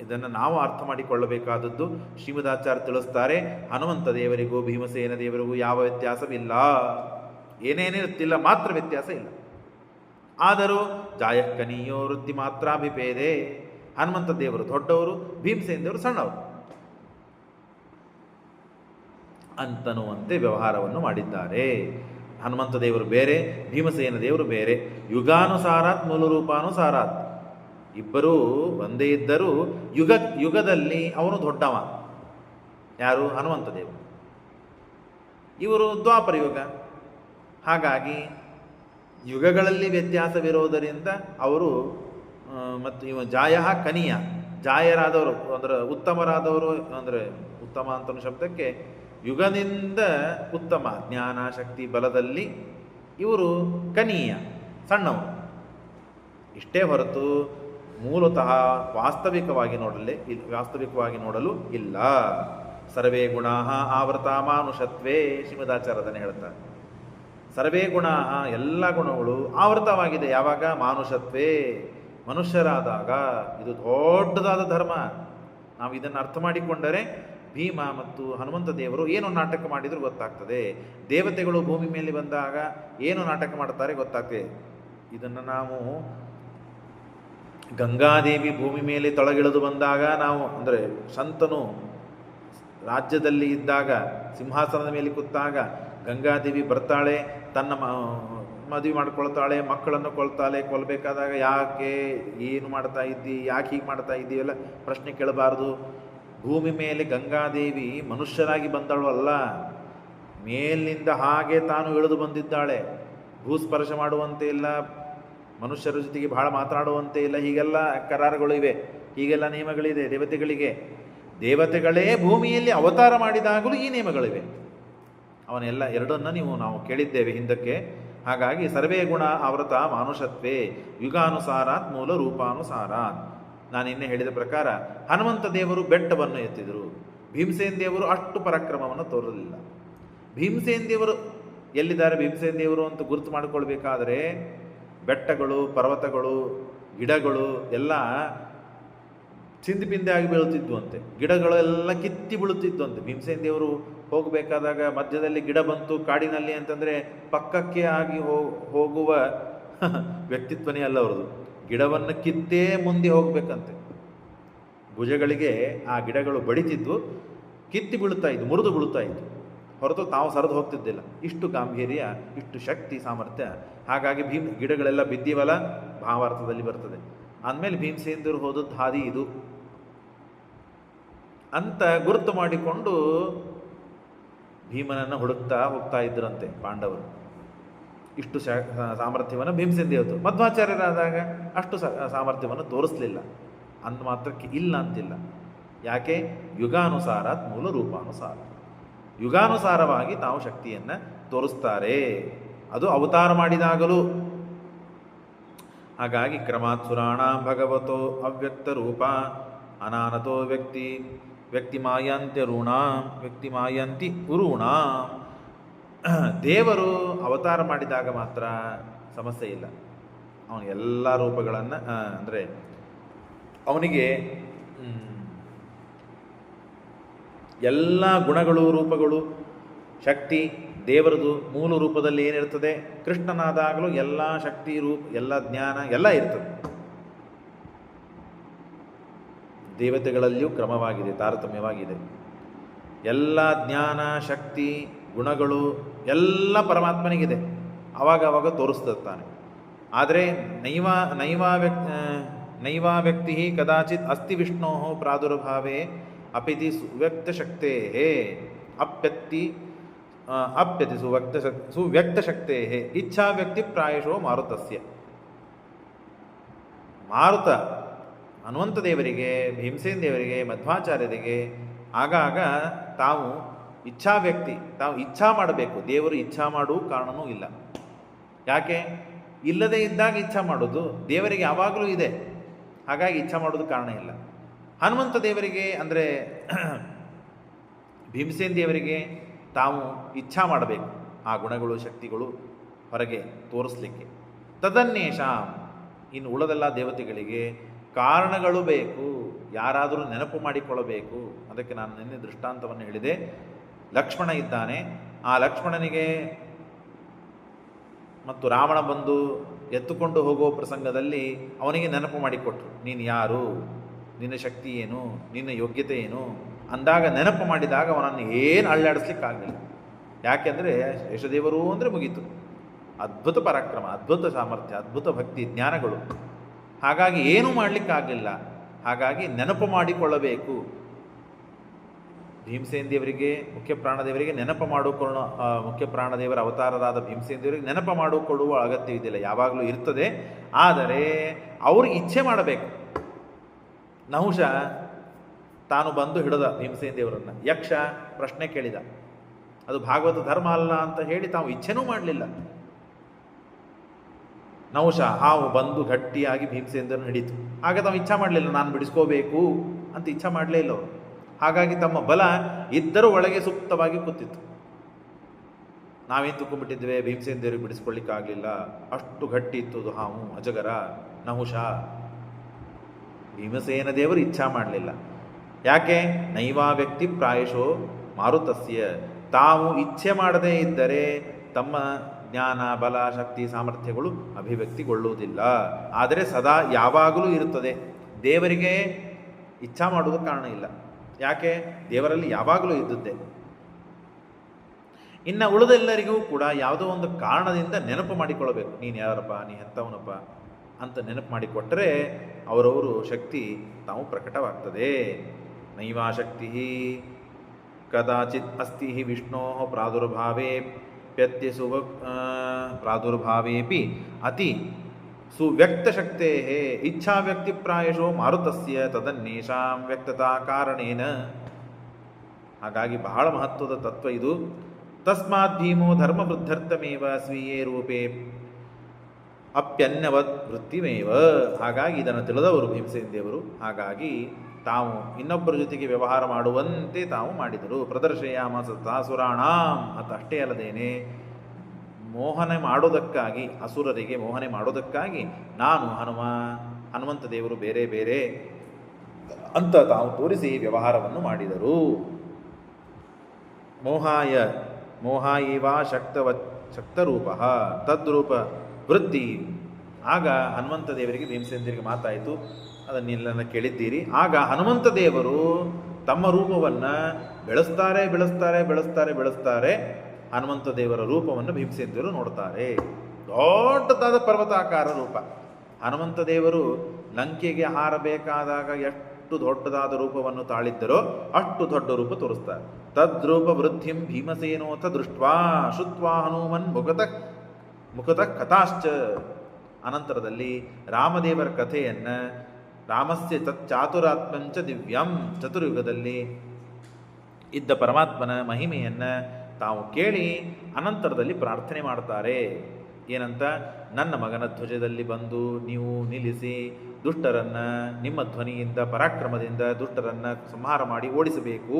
ಇದನ್ನು ನಾವು ಅರ್ಥ ಮಾಡಿಕೊಳ್ಳಬೇಕಾದದ್ದು. ಶ್ರೀಮದಾಚಾರ್ಯ ತಿಳಿಸ್ತಾರೆ, ಹನುಮಂತ ದೇವರಿಗೂ ಭೀಮಸೇನ ದೇವರಿಗೂ ಯಾವ ವ್ಯತ್ಯಾಸವಿಲ್ಲ. ಏನೇನಿರುತ್ತಿಲ್ಲ, ಮಾತ್ರ ವ್ಯತ್ಯಾಸ ಇಲ್ಲ. ಆದರೂ ಜಾಯಕ್ಕನೀಯೋ ವೃತ್ತಿ ಮಾತ್ರಾಭಿಭೇದೆ. ಹನುಮಂತ ದೇವರು ದೊಡ್ಡವರು, ಭೀಮಸೇನ ದೇವರು ಸಣ್ಣವರು ಅಂತನ್ನುವಂತೆ ವ್ಯವಹಾರವನ್ನು ಮಾಡಿದ್ದಾರೆ. ಹನುಮಂತ ದೇವರು ಬೇರೆ, ಭೀಮಸೇನ ದೇವರು ಬೇರೆ. ಯುಗಾನುಸಾರಾತ್ ಮೂಲ ರೂಪಾನುಸಾರಾತ್. ಇಬ್ಬರೂ ಒಂದೇ ಇದ್ದರೂ ಯುಗದಲ್ಲಿ ಅವನು ದೊಡ್ಡವ. ಯಾರು? ಹನುಮಂತ ದೇವರು. ಇವರು ದ್ವಾಪರ ಯುಗ. ಹಾಗಾಗಿ ಯುಗಗಳಲ್ಲಿ ವ್ಯತ್ಯಾಸವಿರೋದರಿಂದ ಅವರು ಮತ್ತು ಇವ ಜಾಯ ಕನಿಯ, ಜಾಯರಾದವರು ಅಂದರೆ ಉತ್ತಮರಾದವರು, ಅಂದರೆ ಉತ್ತಮ ಅಂತ ಶಬ್ದಕ್ಕೆ ಯುಗದಿಂದ ಉತ್ತಮ ಜ್ಞಾನ, ಶಕ್ತಿ, ಬಲದಲ್ಲಿ ಇವರು ಕನೀಯ, ಸಣ್ಣವರು. ಇಷ್ಟೇ ಹೊರತು ಮೂಲತಃ ವಾಸ್ತವಿಕವಾಗಿ ನೋಡಲು ಇಲ್ಲ. ಸರ್ವೇ ಗುಣಾ ಆವೃತ ಮಾನುಷತ್ವೇ. ಶ್ರೀಮದಾಚಾರ್ಯದನ್ನು ಹೇಳ್ತಾರೆ, ಸರ್ವೇ ಗುಣಾ, ಎಲ್ಲ ಗುಣಗಳು ಆವೃತವಾಗಿದೆ. ಯಾವಾಗ? ಮಾನುಷತ್ವೇ, ಮನುಷ್ಯರಾದಾಗ. ಇದು ದೊಡ್ಡದಾದ ಧರ್ಮ. ನಾವು ಇದನ್ನು ಅರ್ಥ ಮಾಡಿಕೊಂಡರೆ ಭೀಮ ಮತ್ತು ಹನುಮಂತ ದೇವರು ಏನು ನಾಟಕ ಮಾಡಿದರೂ ಗೊತ್ತಾಗ್ತದೆ. ದೇವತೆಗಳು ಭೂಮಿ ಮೇಲೆ ಬಂದಾಗ ಏನು ನಾಟಕ ಮಾಡ್ತಾರೆ ಗೊತ್ತಾಗ್ತದೆ. ಇದನ್ನು ನಾವು ಗಂಗಾದೇವಿ ಭೂಮಿ ಮೇಲೆ ತೊಳಗಿಳಿದು ಬಂದಾಗ ನಾವು, ಅಂದರೆ ಶಂತನು ರಾಜ್ಯದಲ್ಲಿ ಇದ್ದಾಗ ಸಿಂಹಾಸನದ ಮೇಲೆ ಕೂತಾಗ ಗಂಗಾದೇವಿ ಬರ್ತಾಳೆ, ತನ್ನ ಮದುವೆ ಮಾಡ್ಕೊಳ್ತಾಳೆ, ಮಕ್ಕಳನ್ನು ಕೊಲ್ಲಬೇಕಾದಾಗ ಯಾಕೆ, ಏನು ಮಾಡ್ತಾ ಇದ್ದಿ, ಯಾಕೆ ಹೀಗೆ ಮಾಡ್ತಾ ಇದ್ದೀವಲ್ಲ ಪ್ರಶ್ನೆ ಕೇಳಬಾರ್ದು. ಭೂಮಿ ಮೇಲೆ ಗಂಗಾದೇವಿ ಮನುಷ್ಯರಾಗಿ ಬಂದಳು ಅಲ್ಲ, ಮೇಲಿನಿಂದ ಹಾಗೆ ತಾನು ಇಳಿದು ಬಂದಿದ್ದಾಳೆ. ಭೂಸ್ಪರ್ಶ ಮಾಡುವಂತೆ ಇಲ್ಲ, ಮನುಷ್ಯರ ಜೊತೆಗೆ ಬಹಳ ಮಾತನಾಡುವಂತೆ ಇಲ್ಲ. ಹೀಗೆಲ್ಲ ಕರಾರುಗಳು ಇವೆ, ಹೀಗೆಲ್ಲ ನಿಯಮಗಳಿದೆ ದೇವತೆಗಳಿಗೆ. ದೇವತೆಗಳೇ ಭೂಮಿಯಲ್ಲಿ ಅವತಾರ ಮಾಡಿದಾಗಲೂ ಈ ನಿಯಮಗಳಿವೆ. ಅವನ್ನೆಲ್ಲ ಎರಡನ್ನು ನಾವು ಕೇಳಿದ್ದೇವೆ ಹಿಂದಕ್ಕೆ. ಹಾಗಾಗಿ ಸರ್ವೇ ಗುಣ ಆವೃತ ಮಾನುಷತ್ವೇ ಯುಗಾನುಸಾರಾತ್ ಮೂಲ ರೂಪಾನುಸಾರಾತ್. ನಾನು ಇನ್ನೇ ಹೇಳಿದ ಪ್ರಕಾರ ಹನುಮಂತ ದೇವರು ಬೆಟ್ಟವನ್ನು ಎತ್ತಿದರು. ಭೀಮಸೇನ್ ದೇವರು ಅಷ್ಟು ಪರಾಕ್ರಮವನ್ನು ತೋರಲಿಲ್ಲ. ಭೀಮಸೇನ್ ದೇವರು ಎಲ್ಲಿದ್ದಾರೆ? ಭೀಮಸೇನ್ ದೇವರು ಅಂತ ಗುರುತು ಮಾಡಿಕೊಳ್ಬೇಕಾದ್ರೆ ಬೆಟ್ಟಗಳು, ಪರ್ವತಗಳು, ಗಿಡಗಳು ಎಲ್ಲ ಚಿಂದಿ ಆಗಿ ಬೀಳುತ್ತಿದ್ವು ಅಂತೆ. ಗಿಡಗಳೆಲ್ಲ ಕಿತ್ತಿ ಬೀಳುತ್ತಿದ್ವು ಭೀಮಸೇನ್ ದೇವರು ಹೋಗಬೇಕಾದಾಗ ಮಧ್ಯದಲ್ಲಿ ಗಿಡ ಬಂತು ಕಾಡಿನಲ್ಲಿ ಅಂತಂದರೆ ಪಕ್ಕಕ್ಕೆ ಆಗಿ ಹೋಗುವ ವ್ಯಕ್ತಿತ್ವನೇ ಅಲ್ಲ ಅವ್ರದ್ದು. ಗಿಡವನ್ನು ಕಿತ್ತೇ ಮುಂದೆ ಹೋಗಬೇಕಂತೆ. ಭುಜಗಳಿಗೆ ಆ ಗಿಡಗಳು ಬಡಿತಿದ್ದು, ಕಿತ್ತಿ ಬೀಳುತ್ತಾ ಇದ್ದು, ಮುರಿದು ಬೀಳುತ್ತಾ ಇತ್ತು, ಹೊರತು ತಾವು ಸರಿದು ಹೋಗ್ತಿದ್ದಿಲ್ಲ. ಇಷ್ಟು ಗಾಂಭೀರ್ಯ, ಇಷ್ಟು ಶಕ್ತಿ, ಸಾಮರ್ಥ್ಯ. ಹಾಗಾಗಿ ಗಿಡಗಳೆಲ್ಲ ಬಿದ್ದಿವಲ್ಲ, ಭಾವಾರ್ಥದಲ್ಲಿ ಬರ್ತದೆ. ಅಂದಮೇಲೆ ಭೀಮಸೇಂದ್ರ ಹೋದದ್ದು ಹಾದಿ ಇದು ಅಂತ ಗುರುತು ಮಾಡಿಕೊಂಡು ಭೀಮನನ್ನು ಹುಡುಕ್ತಾ ಹೋಗ್ತಾ ಇದ್ದರಂತೆ ಪಾಂಡವರು. ಇಷ್ಟು ಸಾಮರ್ಥ್ಯವನ್ನು ಭೀಮಸೇನ ದೇವತು. ಮಧ್ವಾಚಾರ್ಯರಾದಾಗ ಅಷ್ಟು ಸಾಮರ್ಥ್ಯವನ್ನು ತೋರಿಸಲಿಲ್ಲ. ಅಂದ ಮಾತ್ರಕ್ಕೆ ಇಲ್ಲ ಅಂತಿಲ್ಲ. ಯಾಕೆ? ಯುಗಾನುಸಾರಾತ್ ಮೂಲ ರೂಪಾನುಸಾರ. ಯುಗಾನುಸಾರವಾಗಿ ತಾವು ಶಕ್ತಿಯನ್ನು ತೋರಿಸ್ತಾರೆ. ಅದು ಅವತಾರ ಮಾಡಿದಾಗಲೂ. ಹಾಗಾಗಿ ಕ್ರಮಾತ್ ಸುರಾಣಾಂ ಭಗವತೋ ಅವ್ಯಕ್ತ ರೂಪ ಅನಾನತೋ ವ್ಯಕ್ತಿ ಮಾಯಾಂತ್ಯ ಋಣಾಂ ವ್ಯಕ್ತಿ ಮಾಯಾಂತಿ ಉರುಣಾಂ. ದೇವರು ಅವತಾರ ಮಾಡಿದಾಗ ಮಾತ್ರ ಸಮಸ್ಯೆ ಇಲ್ಲ. ಅವನು ಎಲ್ಲ ರೂಪಗಳನ್ನು ಅಂದರೆ ಅವನಿಗೆ ಎಲ್ಲ ಗುಣಗಳು, ರೂಪಗಳು, ಶಕ್ತಿ ದೇವರದು ಮೂಲ ರೂಪದಲ್ಲಿ ಏನಿರ್ತದೆ, ಕೃಷ್ಣನಾದಾಗಲೂ ಎಲ್ಲ ಶಕ್ತಿ, ರೂಪ, ಎಲ್ಲ ಜ್ಞಾನ ಎಲ್ಲ ಇರ್ತದೆ. ದೇವತೆಗಳಲ್ಲಿಯೂ ಕ್ರಮವಾಗಿದೆ, ತಾರತಮ್ಯವಾಗಿದೆ. ಎಲ್ಲ ಜ್ಞಾನ, ಶಕ್ತಿ, ಗುಣಗಳು ಎಲ್ಲ ಪರಮಾತ್ಮನಿಗಿದೆ. ಅವಾಗ ತೋರಿಸ್ತಾನೆ. ಆದರೆ ನೈವಾ ವ್ಯಕ್ತಿ ಕದಾಚಿತ್ ಅಸ್ತಿ ವಿಷ್ಣೋ ಪ್ರಾದುರ್ಭಾವೇ ಅಪಿತಿ ಸುವ್ಯಕ್ತಶಕ್ತೇ ಅಪ್ಯತಿ ಸುವ್ಯಕ್ತಶಕ್ತೇ ಇಚ್ಛಾ ವ್ಯಕ್ತಿ ಪ್ರಾಯಶೋ ಮಾರುತಸ್ಯ. ಮಾರುತ ಹನುಮಂತ ದೇವರಿಗೆ, ಭೀಮಸೇನ ದೇವರಿಗೆ, ಮಧ್ವಾಚಾರ್ಯರಿಗೆ ಆಗಾಗ ತಾವು ಇಚ್ಛಾ ವ್ಯಕ್ತಿ, ತಾವು ಇಚ್ಛಾ ಮಾಡಬೇಕು. ದೇವರು ಇಚ್ಛಾ ಮಾಡುವ ಕಾರಣವೂ ಇಲ್ಲ. ಯಾಕೆ? ಇಲ್ಲದೇ ಇದ್ದಾಗ ಇಚ್ಛಾ ಮಾಡೋದು. ದೇವರಿಗೆ ಯಾವಾಗಲೂ ಇದೆ, ಹಾಗಾಗಿ ಇಚ್ಛಾ ಮಾಡೋದು ಕಾರಣ ಇಲ್ಲ. ಹನುಮಂತ ದೇವರಿಗೆ ಅಂದರೆ ಭೀಮಸೇನ ದೇವರಿಗೆ ತಾವು ಇಚ್ಛಾ ಮಾಡಬೇಕು ಆ ಗುಣಗಳು, ಶಕ್ತಿಗಳು ಹೊರಗೆ ತೋರಿಸ್ಲಿಕ್ಕೆ. ತದನ್ನೇಷಾಂ, ಇನ್ನು ಉಳದೆಲ್ಲ ದೇವತೆಗಳಿಗೆ ಕಾರಣಗಳು ಬೇಕು, ಯಾರಾದರೂ ನೆನಪು ಮಾಡಿಕೊಳ್ಳಬೇಕು. ಅದಕ್ಕೆ ನಾನು ನಿನ್ನೆ ದೃಷ್ಟಾಂತವನ್ನು ಹೇಳಿದೆ. ಲಕ್ಷ್ಮಣ ಇದ್ದಾನೆ, ಆ ಲಕ್ಷ್ಮಣನಿಗೆ ಮತ್ತು ರಾವಣ ಬಂದು ಎತ್ತುಕೊಂಡು ಹೋಗುವ ಪ್ರಸಂಗದಲ್ಲಿ ಅವನಿಗೆ ನೆನಪು ಮಾಡಿಕೊಟ್ರು. ನೀನು ಯಾರು, ನಿನ್ನ ಶಕ್ತಿ ಏನು, ನಿನ್ನ ಯೋಗ್ಯತೆ ಏನು ಅಂದಾಗ, ನೆನಪು ಮಾಡಿದಾಗ ಅವನನ್ನು ಏನು ಅಳ್ಳಾಡಿಸ್ಲಿಕ್ಕಾಗಲಿಲ್ಲ. ಯಾಕೆಂದರೆ ಯಶದೇವರು ಅಂದರೆ ಮುಗೀತು. ಅದ್ಭುತ ಪರಾಕ್ರಮ, ಅದ್ಭುತ ಸಾಮರ್ಥ್ಯ, ಅದ್ಭುತ ಭಕ್ತಿ, ಜ್ಞಾನಗಳು. ಹಾಗಾಗಿ ಏನೂ ಮಾಡಲಿಕ್ಕಾಗಲಿಲ್ಲ. ಹಾಗಾಗಿ ನೆನಪು ಮಾಡಿಕೊಳ್ಳಬೇಕು. ಭೀಮಸೇನ ದೇವರಿಗೆ, ಮುಖ್ಯ ಪ್ರಾಣದೇವರಿಗೆ ನೆನಪು ಮಾಡಿಕೊಳ್ಳೋ, ಮುಖ್ಯ ಪ್ರಾಣದೇವರ ಅವತಾರರಾದ ಭೀಮಸೇನ ದೇವರಿಗೆ ನೆನಪು ಮಾಡಿಕೊಳ್ಳುವ ಅಗತ್ಯವಿದ್ದಿಲ್ಲ, ಯಾವಾಗಲೂ ಇರ್ತದೆ. ಆದರೆ ಅವರು ಇಚ್ಛೆ ಮಾಡಬೇಕು. ನಹುಷ ತಾನು ಬಂದು ಹಿಡಿದ ಭೀಮಸೇನ ದೇವರನ್ನು. ಯಕ್ಷ ಪ್ರಶ್ನೆ ಕೇಳಿದ, ಅದು ಭಾಗವತ ಧರ್ಮ ಅಲ್ಲ ಅಂತ ಹೇಳಿ ತಾವು ಇಚ್ಛೆನೂ ಮಾಡಲಿಲ್ಲ. ನಹುಷ ಹಾವು ಬಂದು ಗಟ್ಟಿಯಾಗಿ ಭೀಮಸೇನ ದೇವರನ್ನು ಹಿಡಿತು. ಆಗ ತಾವು ಇಚ್ಛಾ ಮಾಡಲಿಲ್ಲ, ನಾನು ಬಿಡಿಸ್ಕೋಬೇಕು ಅಂತ ಇಚ್ಛಾ ಮಾಡಲೇ ಇಲ್ಲ ಅವರು. ಹಾಗಾಗಿ ತಮ್ಮ ಬಲ ಇದ್ದರೂ ಒಳಗೆ ಸುಪ್ತವಾಗಿ ಕೂತಿತ್ತು. ನಾವೇನು ತಿಳ್ಕೊಂಡ್ಬಿಟ್ಟಿದ್ದೇವೆ, ಭೀಮಸೇನ ದೇವರಿಗೆ ಬಿಡಿಸ್ಕೊಳ್ಳಿಕ್ಕಾಗಲಿಲ್ಲ, ಅಷ್ಟು ಗಟ್ಟಿ ಇತ್ತು ಅದು ಹಾವು, ಅಜಗರ, ನಹುಷ. ಭೀಮಸೇನ ದೇವರು ಇಚ್ಛಾ ಮಾಡಲಿಲ್ಲ. ಯಾಕೆ? ನೈವಾ ವ್ಯಕ್ತಿ ಪ್ರಾಯಶೋ ಮಾರುತಸ್ಯ. ತಾವು ಇಚ್ಛೆ ಮಾಡದೇ ಇದ್ದರೆ ತಮ್ಮ ಜ್ಞಾನ, ಬಲ, ಶಕ್ತಿ, ಸಾಮರ್ಥ್ಯಗಳು ಅಭಿವ್ಯಕ್ತಿಗೊಳ್ಳುವುದಿಲ್ಲ. ಆದರೆ ಸದಾ ಯಾವಾಗಲೂ ಇರುತ್ತದೆ. ದೇವರಿಗೆ ಇಚ್ಛಾ ಮಾಡುವುದಕ್ಕೆ ಕಾರಣ ಇಲ್ಲ. ಯಾಕೆ? ದೇವರಲ್ಲಿ ಯಾವಾಗಲೂ ಇದ್ದದ್ದೇ. ಇನ್ನು ಉಳಿದೆಲ್ಲರಿಗೂ ಕೂಡ ಯಾವುದೋ ಒಂದು ಕಾರಣದಿಂದ ನೆನಪು ಮಾಡಿಕೊಳ್ಳಬೇಕು. ನೀನು ಯಾರಪ್ಪ, ನೀ ಎಂಥವನಪ್ಪ ಅಂತ ನೆನಪು ಮಾಡಿಕೊಟ್ಟರೆ ಅವರವರು ಶಕ್ತಿ ತಾವು ಪ್ರಕಟವಾಗ್ತದೆ. ನೈವಾ ಶಕ್ತಿ ಕದಾಚಿತ್ ಅಸ್ತಿ ವಿಷ್ಣೋ ಪ್ರಾದುರ್ಭಾವೇ ಪ್ರಾದುರ್ಭಾವೇಪಿ ಅತಿ ಸುವ್ಯಕ್ತಶಕ್ತೇ ಇಚ್ಛಾವ್ಯಕ್ತಿಪ್ರಾಯಶೋ ಮಾರುತಸ್ಯ ತದನ್ನೇಷಾಂ ವ್ಯಕ್ತತಾ ಕಾರಣೇನ. ಹಾಗಾಗಿ ಬಹಳ ಮಹತ್ವದ ತತ್ವ ಇದು. ತಸ್ಮಾತ್ ಭೀಮೋ ಧರ್ಮವೃದ್ಧರ್ಥಮೇವ ಸ್ವೀಯೇ ರೂಪೇ ಅಪ್ಯನ್ಯವದ್ ವೃತ್ತಿಮೇವ. ಹಾಗಾಗಿ ಇದನ್ನು ತಿಳಿದವರು ಭೀಮಸೇನ ದೇವರು. ಹಾಗಾಗಿ ತಾವು ಇನ್ನೊಬ್ಬರ ಜೊತೆಗೆ ವ್ಯವಹಾರ ಮಾಡುವಂತೆ ತಾವು ಮಾಡಿದರು. ಪ್ರದರ್ಶಯಾಮ ಸತಾಸುರಾಣಾಂ ಅಂತ ಅಷ್ಟೇ ಅಲ್ಲದೇನೆ ಮೋಹನೆ ಮಾಡೋದಕ್ಕಾಗಿ, ಅಸುರರಿಗೆ ಮೋಹನೆ ಮಾಡೋದಕ್ಕಾಗಿ ನಾನು ಹನುಮಂತ ದೇವರು ಬೇರೆ ಬೇರೆ ಅಂತ ತಾವು ತೋರಿಸಿ ವ್ಯವಹಾರವನ್ನು ಮಾಡಿದರು. ಮೋಹಾಯೇವಾ ಶಕ್ತರೂಪ ತದ್ರೂಪ ವೃದ್ಧಿ. ಆಗ ಹನುಮಂತ ದೇವರಿಗೆ ಭೀಮಸೇನ ದೇವರಿಗೆ ಮಾತಾಯಿತು, ಅದನ್ನೆಲ್ಲ ಕೇಳಿದ್ದೀರಿ. ಆಗ ಹನುಮಂತ ದೇವರು ತಮ್ಮ ರೂಪವನ್ನು ಬೆಳೆಸ್ತಾರೆ. ಹನುಮಂತ ದೇವರ ರೂಪವನ್ನು ಭೀಮಸೇನ ದೇವರು ನೋಡ್ತಾರೆ. ದೊಡ್ಡದಾದ ಪರ್ವತಾಕಾರ ರೂಪ. ಹನುಮಂತ ದೇವರು ಲಂಕೆಗೆ ಹಾರಬೇಕಾದಾಗ ಎಷ್ಟು ದೊಡ್ಡದಾದ ರೂಪವನ್ನು ತಾಳಿದ್ದರೋ ಅಷ್ಟು ದೊಡ್ಡ ರೂಪ ತೋರಿಸ್ತಾರೆ. ತದ್ರೂಪ ವೃದ್ಧಿಂ ಭೀಮಸೇನೋಥ ದೃಷ್ಟ್ವಾ ಶುತ್ವಾ ಹನುಮನ್ ಮುಖತಃ ಕಥಾಶ್ಚ. ಅನಂತರದಲ್ಲಿ ರಾಮದೇವರ ಕಥೆಯನ್ನು, ರಾಮಸ್ಯ ಚಾತುರಾತ್ಮಂಚ ದಿವ್ಯಂ, ಚತುರ್ಯುಗದಲ್ಲಿ ಇದ್ದ ಪರಮಾತ್ಮನ ಮಹಿಮೆಯನ್ನು ತಾವು ಕೇಳಿ ಅನಂತರದಲ್ಲಿ ಪ್ರಾರ್ಥನೆ ಮಾಡ್ತಾರೆ. ಏನಂತ? ನನ್ನ ಮಗನ ಧ್ವಜದಲ್ಲಿ ಬಂದು ನೀವು ನಿಲ್ಲಿಸಿ ದುಷ್ಟರನ್ನು ನಿಮ್ಮ ಧ್ವನಿಯಿಂದ ಪರಾಕ್ರಮದಿಂದ ದುಷ್ಟರನ್ನು ಸಂಹಾರ ಮಾಡಿ ಓಡಿಸಬೇಕು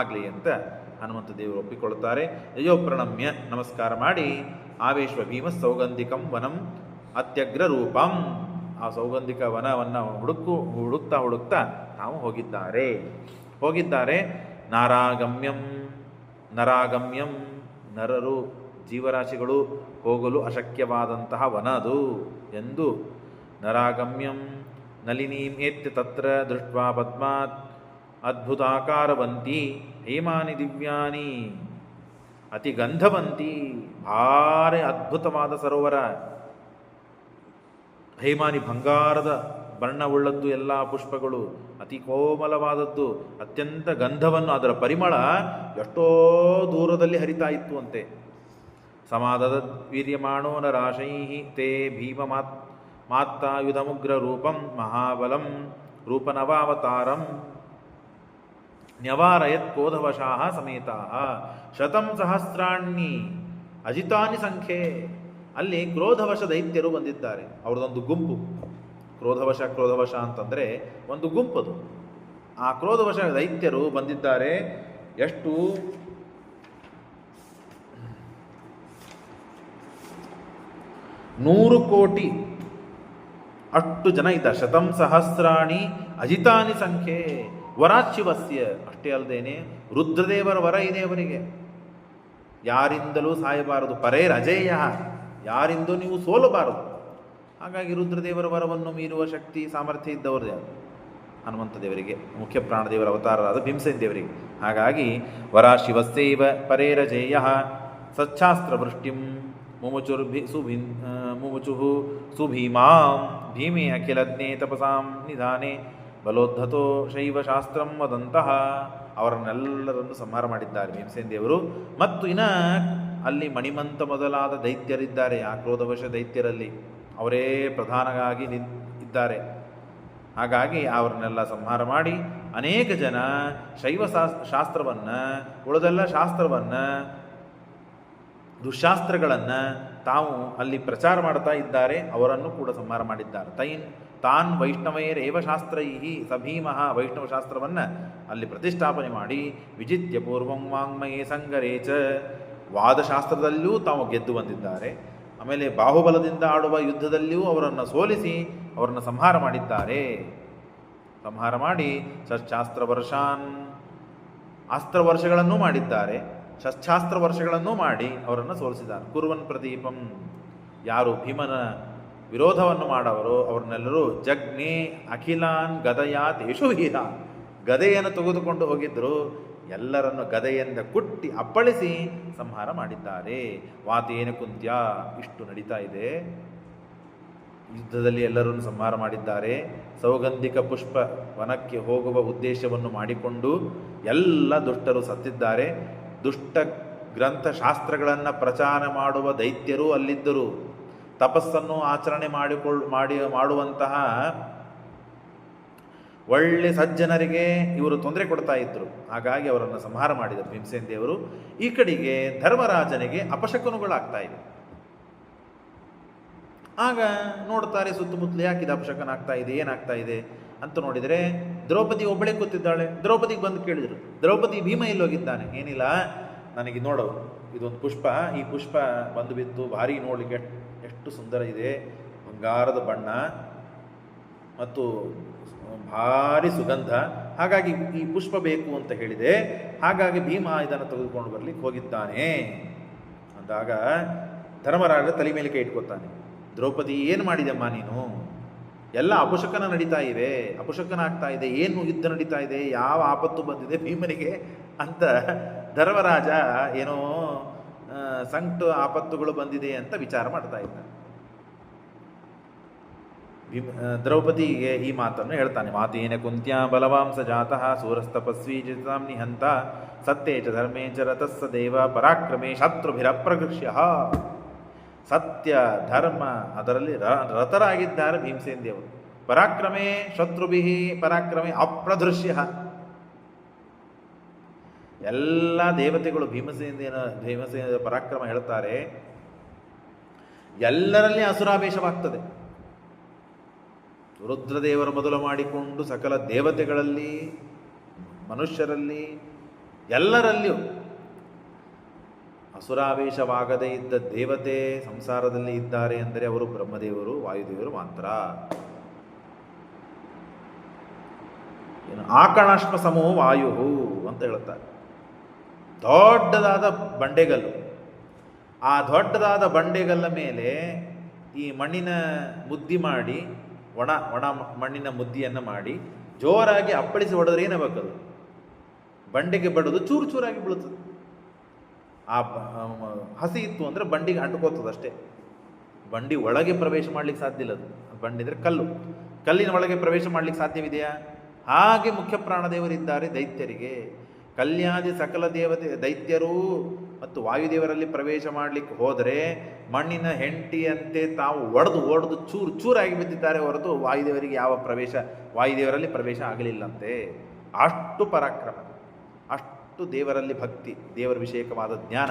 ಆಗಲಿ ಅಂತ ಹನುಮಂತ ದೇವರು ಒಪ್ಪಿಕೊಳ್ಳುತ್ತಾರೆ. ಯಯೋ ಪ್ರಣಮ್ಯ ನಮಸ್ಕಾರ ಮಾಡಿ ಆವೇಶ್ವ ಭೀಮ ಸೌಗಂಧಿಕಂ ವನಂ ಅತ್ಯಗ್ರ ರೂಪಂ. ಆ ಸೌಗಂಧಿಕ ವನವನ್ನು ಹುಡುಕ್ತಾ ತಾವು ಹೋಗಿದ್ದಾರೆ. ನರಾಗಮ್ಯಂ ನರರು ಜೀವರಾಶಿಗಳು ಹೋಗಲು ಅಶಕ್ಯವಾದಂತಹ ವನ ಅದು ಎಂದು. ನರಾಗಮ್ಯಂ ನಲಿನೀಂ ಏತ್ಯ ತತ್ರ ದೃಷ್ಟ್ವಾ ಪದ್ಮಾತ್ ಅದ್ಭುತಾಕಾರವಂತಿ ಹೇಮಾನಿ ದಿವ್ಯಾನಿ ಅತಿ ಗಂಧವಂತಿ. ಭಾರಿ ಅದ್ಭುತವಾದ ಸರೋವರ. ಹೇಮಾನಿ ಬಂಗಾರದ ಬಣ್ಣವುಳ್ಳದ್ದು, ಎಲ್ಲ ಪುಷ್ಪಗಳು ಅತಿ ಕೋಮಲವಾದದ್ದು, ಅತ್ಯಂತ ಗಂಧವನ್ನು, ಅದರ ಪರಿಮಳ ಎಷ್ಟೋ ದೂರದಲ್ಲಿ ಹರಿತಾ ಇತ್ತು ಅಂತೆ. ಸಮಾದದ ವೀರ್ಯಮಾಣೋ ನರಾಶೈ ತೇ ಭೀಮ ಮಾತ್ತಾಯುಧಮುಗ್ರ ರೂಪಂ ಮಹಾಬಲಂ ರೂಪನವಾವತಾರಂ ನ್ಯವಾರಯತ್ ಕ್ರೋಧವಶಾಃ ಸಮೇತಾಃ ಶತಂ ಸಹಸ್ರಾಣಿ ಅಜಿತಾನಿ ಸಂಖ್ಯೆ. ಅಲ್ಲಿ ಕ್ರೋಧವಶ ದೈತ್ಯರು ಬಂದಿದ್ದಾರೆ. ಅವ್ರದ್ದೊಂದು ಗುಂಪು. ಕ್ರೋಧವಶ ಅಂತಂದರೆ ಒಂದು ಗುಂಪದು. ಆ ಕ್ರೋಧವಶ ದೈತ್ಯರು ಬಂದಿದ್ದಾರೆ. ಎಷ್ಟು? 100 ಕೋಟಿ ಅಷ್ಟು ಜನ ಇದ್ದಾರೆ. ಶತಂ ಸಹಸ್ರಾಣಿ ಅಜಿತಾನಿ ಸಂಖ್ಯೆ. ವರಾಶಿವಸ್ಯ. ಅಷ್ಟೇ ಅಲ್ಲದೇನೆ ರುದ್ರದೇವರ ವರ ಇದೆ ಅವರಿಗೆ. ಯಾರಿಂದಲೂ ಸಾಯಬಾರದು. ಪರೇರಜೇಯ. ಯಾರಿಂದೂ ನೀವು ಸೋಲಬಾರದು. ಹಾಗಾಗಿ ರುದ್ರದೇವರ ವರವನ್ನು ಮೀರುವ ಶಕ್ತಿ ಸಾಮರ್ಥ್ಯ ಇದ್ದವರು ಯಾರು? ಹನುಮಂತ ದೇವರಿಗೆ, ಮುಖ್ಯ ಪ್ರಾಣದೇವರ ಅವತಾರರಾದ ಭೀಮಸೇನ ದೇವರಿಗೆ. ಹಾಗಾಗಿ ವರಾಶಿವಸ್ಯೈವ ಪರೇರಜೇಯ ಸಚ್ಛಾಸ್ತ್ರವೃಷ್ಟಿಂ ಮುಮುಚುಃ ಸುಭೀಮಾಂ ಭೀಮೇ ಅಖಿಲಜ್ಞೇ ತಪಸಾಂ ನಿಧಾನೆ ಬಲೋದ್ಧತೋ ಶೈವ ಶಾಸ್ತ್ರಂ ವದಂತಹ. ಅವರನ್ನೆಲ್ಲರನ್ನು ಸಂಹಾರ ಮಾಡಿದ್ದಾರೆ ಭೀಮಸೇನ ದೇವರು. ಮತ್ತು ಅಲ್ಲಿ ಮಣಿಮಂತ ಮೊದಲಾದ ದೈತ್ಯರಿದ್ದಾರೆ. ಆ ಕ್ರೋಧವಶ ದೈತ್ಯರಲ್ಲಿ ಅವರೇ ಪ್ರಧಾನವಾಗಿ ಇದ್ದಾರೆ. ಹಾಗಾಗಿ ಅವರನ್ನೆಲ್ಲ ಸಂಹಾರ ಮಾಡಿ ಅನೇಕ ಜನ ಶೈವ ಶಾಸ್ತ್ರವನ್ನು, ಉಳಿದೆಲ್ಲ ಶಾಸ್ತ್ರವನ್ನು, ದುಶಾಸ್ತ್ರಗಳನ್ನು ತಾವು ಅಲ್ಲಿ ಪ್ರಚಾರ ಮಾಡ್ತಾ ಇದ್ದಾರೆ. ಅವರನ್ನು ಕೂಡ ಸಂಹಾರ ಮಾಡಿದ್ದಾರೆ. ತಾನ್ ವೈಷ್ಣವೇರೇವ ಶಾಸ್ತ್ರೈಹಿ ಸಭೀಮಃ. ವೈಷ್ಣವ ಶಾಸ್ತ್ರವನ್ನು ಅಲ್ಲಿ ಪ್ರತಿಷ್ಠಾಪನೆ ಮಾಡಿ ವಿಜಿತ್ಯ ಪೂರ್ವಂ ವಾಂಗ್ಮಯೇ ಸಂಗರೇಚ. ವಾದಶಾಸ್ತ್ರದಲ್ಲೂ ತಾವು ಗೆದ್ದು ಬಂದಿದ್ದಾರೆ. ಆಮೇಲೆ ಬಾಹುಬಲದಿಂದ ಆಡುವ ಯುದ್ಧದಲ್ಲಿಯೂ ಅವರನ್ನು ಸೋಲಿಸಿ ಅವರನ್ನು ಸಂಹಾರ ಮಾಡಿದ್ದಾರೆ. ಸಂಹಾರ ಮಾಡಿ ಅಸ್ತ್ರವರ್ಷಗಳನ್ನೂ ಮಾಡಿದ್ದಾರೆ. ಶಸ್ತ್ರಾಸ್ತ್ರ ವರ್ಷಗಳನ್ನೂ ಮಾಡಿ ಅವರನ್ನು ಸೋಲಿಸಿದ್ದಾರೆ. ಕುರುವನ್ ಪ್ರದೀಪಂ. ಯಾರು ಭೀಮನ ವಿರೋಧವನ್ನು ಮಾಡವರೋ ಅವ್ರನ್ನೆಲ್ಲರೂ ಜಗ್ನೇ ಅಖಿಲಾನ್ ಗದಯಾತ್ ಯಶು ವೀರ. ಗದೆಯನ್ನು ತೆಗೆದುಕೊಂಡು ಹೋಗಿದ್ದರು. ಎಲ್ಲರನ್ನು ಗದೆಯಿಂದ ಕುಟ್ಟಿ ಅಪ್ಪಳಿಸಿ ಸಂಹಾರ ಮಾಡಿದ್ದಾರೆ. ವಾತೇನ ಕುಂತ್ಯ. ಇಷ್ಟು ನಡೀತಾ ಇದೆ. ಯುದ್ಧದಲ್ಲಿ ಎಲ್ಲರನ್ನು ಸಂಹಾರ ಮಾಡಿದ್ದಾರೆ. ಸೌಗಂಧಿಕ ಪುಷ್ಪ ವನಕ್ಕೆ ಹೋಗುವ ಉದ್ದೇಶವನ್ನು ಮಾಡಿಕೊಂಡು ಎಲ್ಲ ದುಷ್ಟರು ಸತ್ತಿದ್ದಾರೆ. ದುಷ್ಟ ಗ್ರಂಥ ಶಾಸ್ತ್ರಗಳನ್ನು ಪ್ರಚಾರ ಮಾಡುವ ದೈತ್ಯರು ಅಲ್ಲಿದ್ದರು. ತಪಸ್ಸನ್ನು ಆಚರಣೆ ಮಾಡುವಂತಹ ಒಳ್ಳೆ ಸಜ್ಜನರಿಗೆ ಇವರು ತೊಂದರೆ ಕೊಡ್ತಾ ಇದ್ರು. ಹಾಗಾಗಿ ಅವರನ್ನು ಸಂಹಾರ ಮಾಡಿದರು ಭೀಮಸೇನ ದೇವರು. ಈ ಕಡೆಗೆ ಧರ್ಮರಾಜನಿಗೆ ಅಪಶಕುನಗಳಾಗ್ತಾ ಇವೆ. ಆಗ ನೋಡ್ತಾರೆ ಸುತ್ತಮುತ್ತಲು, ಯಾಕಿದೆ ಅಪಶಕನ ಆಗ್ತಾ ಇದೆ, ಏನಾಗ್ತಾ ಇದೆ ಅಂತ ನೋಡಿದರೆ ದ್ರೌಪದಿ ಒಬ್ಬಳೇ ಕೂತಿದ್ದಾಳೆ. ದ್ರೌಪದಿಗೆ ಬಂದು ಕೇಳಿದರು, ದ್ರೌಪದಿ ಭೀಮ ಎಲ್ಲೋಗಿದ್ದಾನೆ? ಏನಿಲ್ಲ, ನನಗೆ ನೋಡು, ಇದೊಂದು ಪುಷ್ಪ, ಈ ಪುಷ್ಪ ಬಂದು ಬಿತ್ತು, ಭಾರಿ ನೋಡಲಿಕ್ಕೆ ಎಷ್ಟು ಸುಂದರ ಇದೆ, ಬಂಗಾರದ ಬಣ್ಣ ಮತ್ತು ಭಾರಿ ಸುಗಂಧ, ಹಾಗಾಗಿ ಈ ಪುಷ್ಪ ಬೇಕು ಅಂತ ಹೇಳಿದೆ. ಹಾಗಾಗಿ ಭೀಮ ಇದನ್ನು ತೆಗೆದುಕೊಂಡು ಬರಲಿಕ್ಕೆ ಹೋಗಿದ್ದಾನೆ ಅಂದಾಗ ಧರ್ಮರಾಜ ತಲೆ ಮೇಲೆ ಕೈ ಇಟ್ಕೊತಾನೆ. ದ್ರೌಪದಿ, ಏನು ಮಾಡಿದೆಮ್ಮ ನೀನು? ಎಲ್ಲ ಅಪಶಕನ ನಡೀತಾ ಇವೆ, ಅಪಶಕನ ಆಗ್ತಾ ಇದೆ, ಏನು ಯುದ್ಧ ನಡೀತಾ ಇದೆ, ಯಾವ ಆಪತ್ತು ಬಂದಿದೆ ಭೀಮನಿಗೆ ಅಂತ ಧರ್ಮರಾಜ ಏನೋ ಸಂಕಟ ಆಪತ್ತುಗಳು ಬಂದಿದೆ ಅಂತ ವಿಚಾರ ಮಾಡ್ತಾ ಇದ್ದ. ದ್ರೌಪದಿಗೆ ಈ ಮಾತನ್ನು ಹೇಳ್ತಾನೆ. ಮಾತೇನ ಕುಂತ್ಯಾ ಬಲವಾಂಸ ಜಾತಃ ಸೂರಸ್ತಪಸ್ವಿ ಜಿತಾಂ ನಿಹಂತ ಸತ್ಯೇ ಚ ಧರ್ಮೇ ಚ ರತಸ್ಸ ದೇವ ಪರಾಕ್ರಮೇ ಶತ್ರುಭಿರಪ್ರಗೃಶ್ಯ. ಸತ್ಯ ಧರ್ಮ ಅದರಲ್ಲಿ ರತರಾಗಿದ್ದಾರೆ ಭೀಮಸೇನ ದೇವರು. ಪರಾಕ್ರಮೇ ಶತ್ರುಭಿ ಪರಾಕ್ರಮೇ ಅಪ್ರದೃಶ್ಯ. ಎಲ್ಲ ದೇವತೆಗಳು ಭೀಮಸೇನ ಪರಾಕ್ರಮ ಹೇಳ್ತಾರೆ. ಎಲ್ಲರಲ್ಲಿ ಅಸುರಾವೇಶವಾಗ್ತದೆ. ರುದ್ರದೇವರು ಮೊದಲು ಮಾಡಿಕೊಂಡು ಸಕಲ ದೇವತೆಗಳಲ್ಲಿ, ಮನುಷ್ಯರಲ್ಲಿ, ಎಲ್ಲರಲ್ಲಿಯೂ ಅಸುರಾವೇಶವಾಗದೇ ಇದ್ದ ದೇವತೆ ಸಂಸಾರದಲ್ಲಿ ಇದ್ದಾರೆ ಅಂದರೆ ಅವರು ಬ್ರಹ್ಮದೇವರು, ವಾಯುದೇವರು ಮಾತ್ರ. ಆಕಣಾಶ್ಮ ಸಮೋ ವಾಯು ಅಂತ ಹೇಳುತ್ತಾರೆ. ದೊಡ್ಡದಾದ ಬಂಡೆಗಲ್ಲು, ಆ ದೊಡ್ಡದಾದ ಬಂಡೆಗಲ್ಲ ಮೇಲೆ ಈ ಮಣ್ಣಿನ ಮುದ್ದಿ ಮಾಡಿ, ಒಣ ಮಣ್ಣಿನ ಮುದ್ದಿಯನ್ನು ಮಾಡಿ ಜೋರಾಗಿ ಅಪ್ಪಳಿಸಿ ಹೊಡೆದ್ರೆ ಏನಾಗಬೇಕದು? ಬಂಡೆಗೆ ಬಡೋದು ಚೂರು ಚೂರಾಗಿ ಬೀಳುತ್ತದೆ. ಆ ಹಸಿ ಇತ್ತು ಅಂದರೆ ಬಂಡಿಗೆ ಅಂಟುಕೋತದೆ ಅಷ್ಟೇ. ಬಂಡಿ ಒಳಗೆ ಪ್ರವೇಶ ಮಾಡ್ಲಿಕ್ಕೆ ಸಾಧ್ಯ ಇಲ್ಲ. ಅದು ಬಂಡಿದ್ರೆ ಕಲ್ಲು, ಕಲ್ಲಿನ ಒಳಗೆ ಪ್ರವೇಶ ಮಾಡ್ಲಿಕ್ಕೆ ಸಾಧ್ಯವಿದೆಯಾ? ಹಾಗೆ ಮುಖ್ಯ ಪ್ರಾಣದೇವರಿದ್ದಾರೆ ದೈತ್ಯರಿಗೆ. ಕಲ್ಯಾದಿ ಸಕಲ ದೇವತೆ ದೈತ್ಯರು ಮತ್ತು ವಾಯುದೇವರಲ್ಲಿ ಪ್ರವೇಶ ಮಾಡಲಿಕ್ಕೆ ಹೋದರೆ ಮಣ್ಣಿನ ಹೆಂಟಿಯಂತೆ ತಾವು ಒಡೆದು ಚೂರು ಚೂರಾಗಿ ಬಿದ್ದಿದ್ದಾರೆ ಹೊರತು ವಾಯುದೇವರಲ್ಲಿ ಪ್ರವೇಶ ಆಗಲಿಲ್ಲಂತೆ. ಅಷ್ಟು ಪರಾಕ್ರಮ, ಅಷ್ಟು ದೇವರಲ್ಲಿ ಭಕ್ತಿ, ದೇವರ ವಿಷಯಕವಾದ ಜ್ಞಾನ.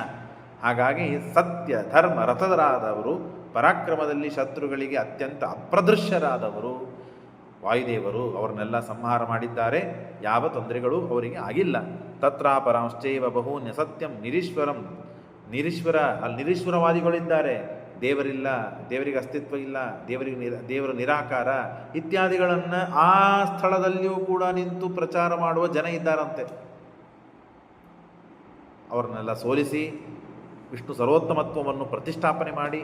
ಹಾಗಾಗಿ ಸತ್ಯ ಧರ್ಮ ರಥದರಾದವರು, ಪರಾಕ್ರಮದಲ್ಲಿ ಶತ್ರುಗಳಿಗೆ ಅತ್ಯಂತ ಅಪ್ರದೃಶ್ಯರಾದವರು ವಾಯುದೇವರು. ಅವರನ್ನೆಲ್ಲ ಸಂಹಾರ ಮಾಡಿದ್ದಾರೆ. ಯಾವ ತೊಂದರೆಗಳು ಅವರಿಗೆ ಆಗಿಲ್ಲ. ತತ್ರಾಪರಾಂಶ್ಚೈವ ಬಹೂನ್ಯ ಸತ್ಯಂ ನಿರೀಶ್ವರಂ. ಅಲ್ಲಿ ನಿರೀಶ್ವರವಾದಿಗಳಿದ್ದಾರೆ. ದೇವರಿಲ್ಲ, ದೇವರಿಗೆ ಅಸ್ತಿತ್ವ ಇಲ್ಲ, ದೇವರು ನಿರಾಕಾರ ಇತ್ಯಾದಿಗಳನ್ನು ಆ ಸ್ಥಳದಲ್ಲಿಯೂ ಕೂಡ ನಿಂತು ಪ್ರಚಾರ ಮಾಡುವ ಜನ ಇದ್ದಾರಂತೆ. ಅವರನ್ನೆಲ್ಲ ಸೋಲಿಸಿ ವಿಷ್ಣು ಸರ್ವೋತ್ತಮತ್ವವನ್ನು ಪ್ರತಿಷ್ಠಾಪನೆ ಮಾಡಿ,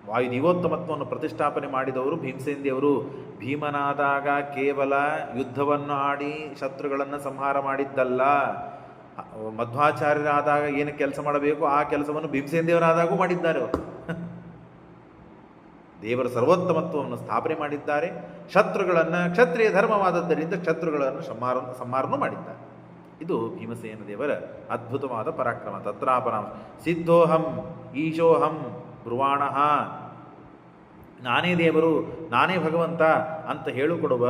ವಾಯುದೇವೋತ್ತಮತ್ವವನ್ನು ಪ್ರತಿಷ್ಠಾಪನೆ ಮಾಡಿದವರು ಭೀಮಸೇನ ದೇವರು. ಭೀಮನಾದಾಗ ಕೇವಲ ಯುದ್ಧವನ್ನು ಆಡಿ ಶತ್ರುಗಳನ್ನು ಸಂಹಾರ ಮಾಡಿದ್ದಲ್ಲ, ಮಧ್ವಾಚಾರ್ಯರಾದಾಗ ಏನು ಕೆಲಸ ಮಾಡಬೇಕು ಆ ಕೆಲಸವನ್ನು ಭೀಮಸೇನ ದೇವರಾದಾಗೂ ಮಾಡಿದ್ದಾರೆ ಅವರು. ದೇವರ ಸರ್ವೋತ್ತಮತ್ವವನ್ನು ಸ್ಥಾಪನೆ ಮಾಡಿದ್ದಾರೆ. ಶತ್ರುಗಳನ್ನು, ಕ್ಷತ್ರಿಯ ಧರ್ಮವಾದದ್ದರಿಂದ ಶತ್ರುಗಳನ್ನು ಸಂಹಾರನೂ ಮಾಡಿದ್ದಾರೆ. ಇದು ಭೀಮಸೇನ ದೇವರ ಅದ್ಭುತವಾದ ಪರಾಕ್ರಮ. ತತ್ರಾಪರಾಮ ಸಿದ್ಧೋಹಂ ಈಶೋಹಂ ಬ್ರುವಾಣ. ನಾನೇ ದೇವರು, ನಾನೇ ಭಗವಂತ ಅಂತ ಹೇಳಿಕೊಡುವ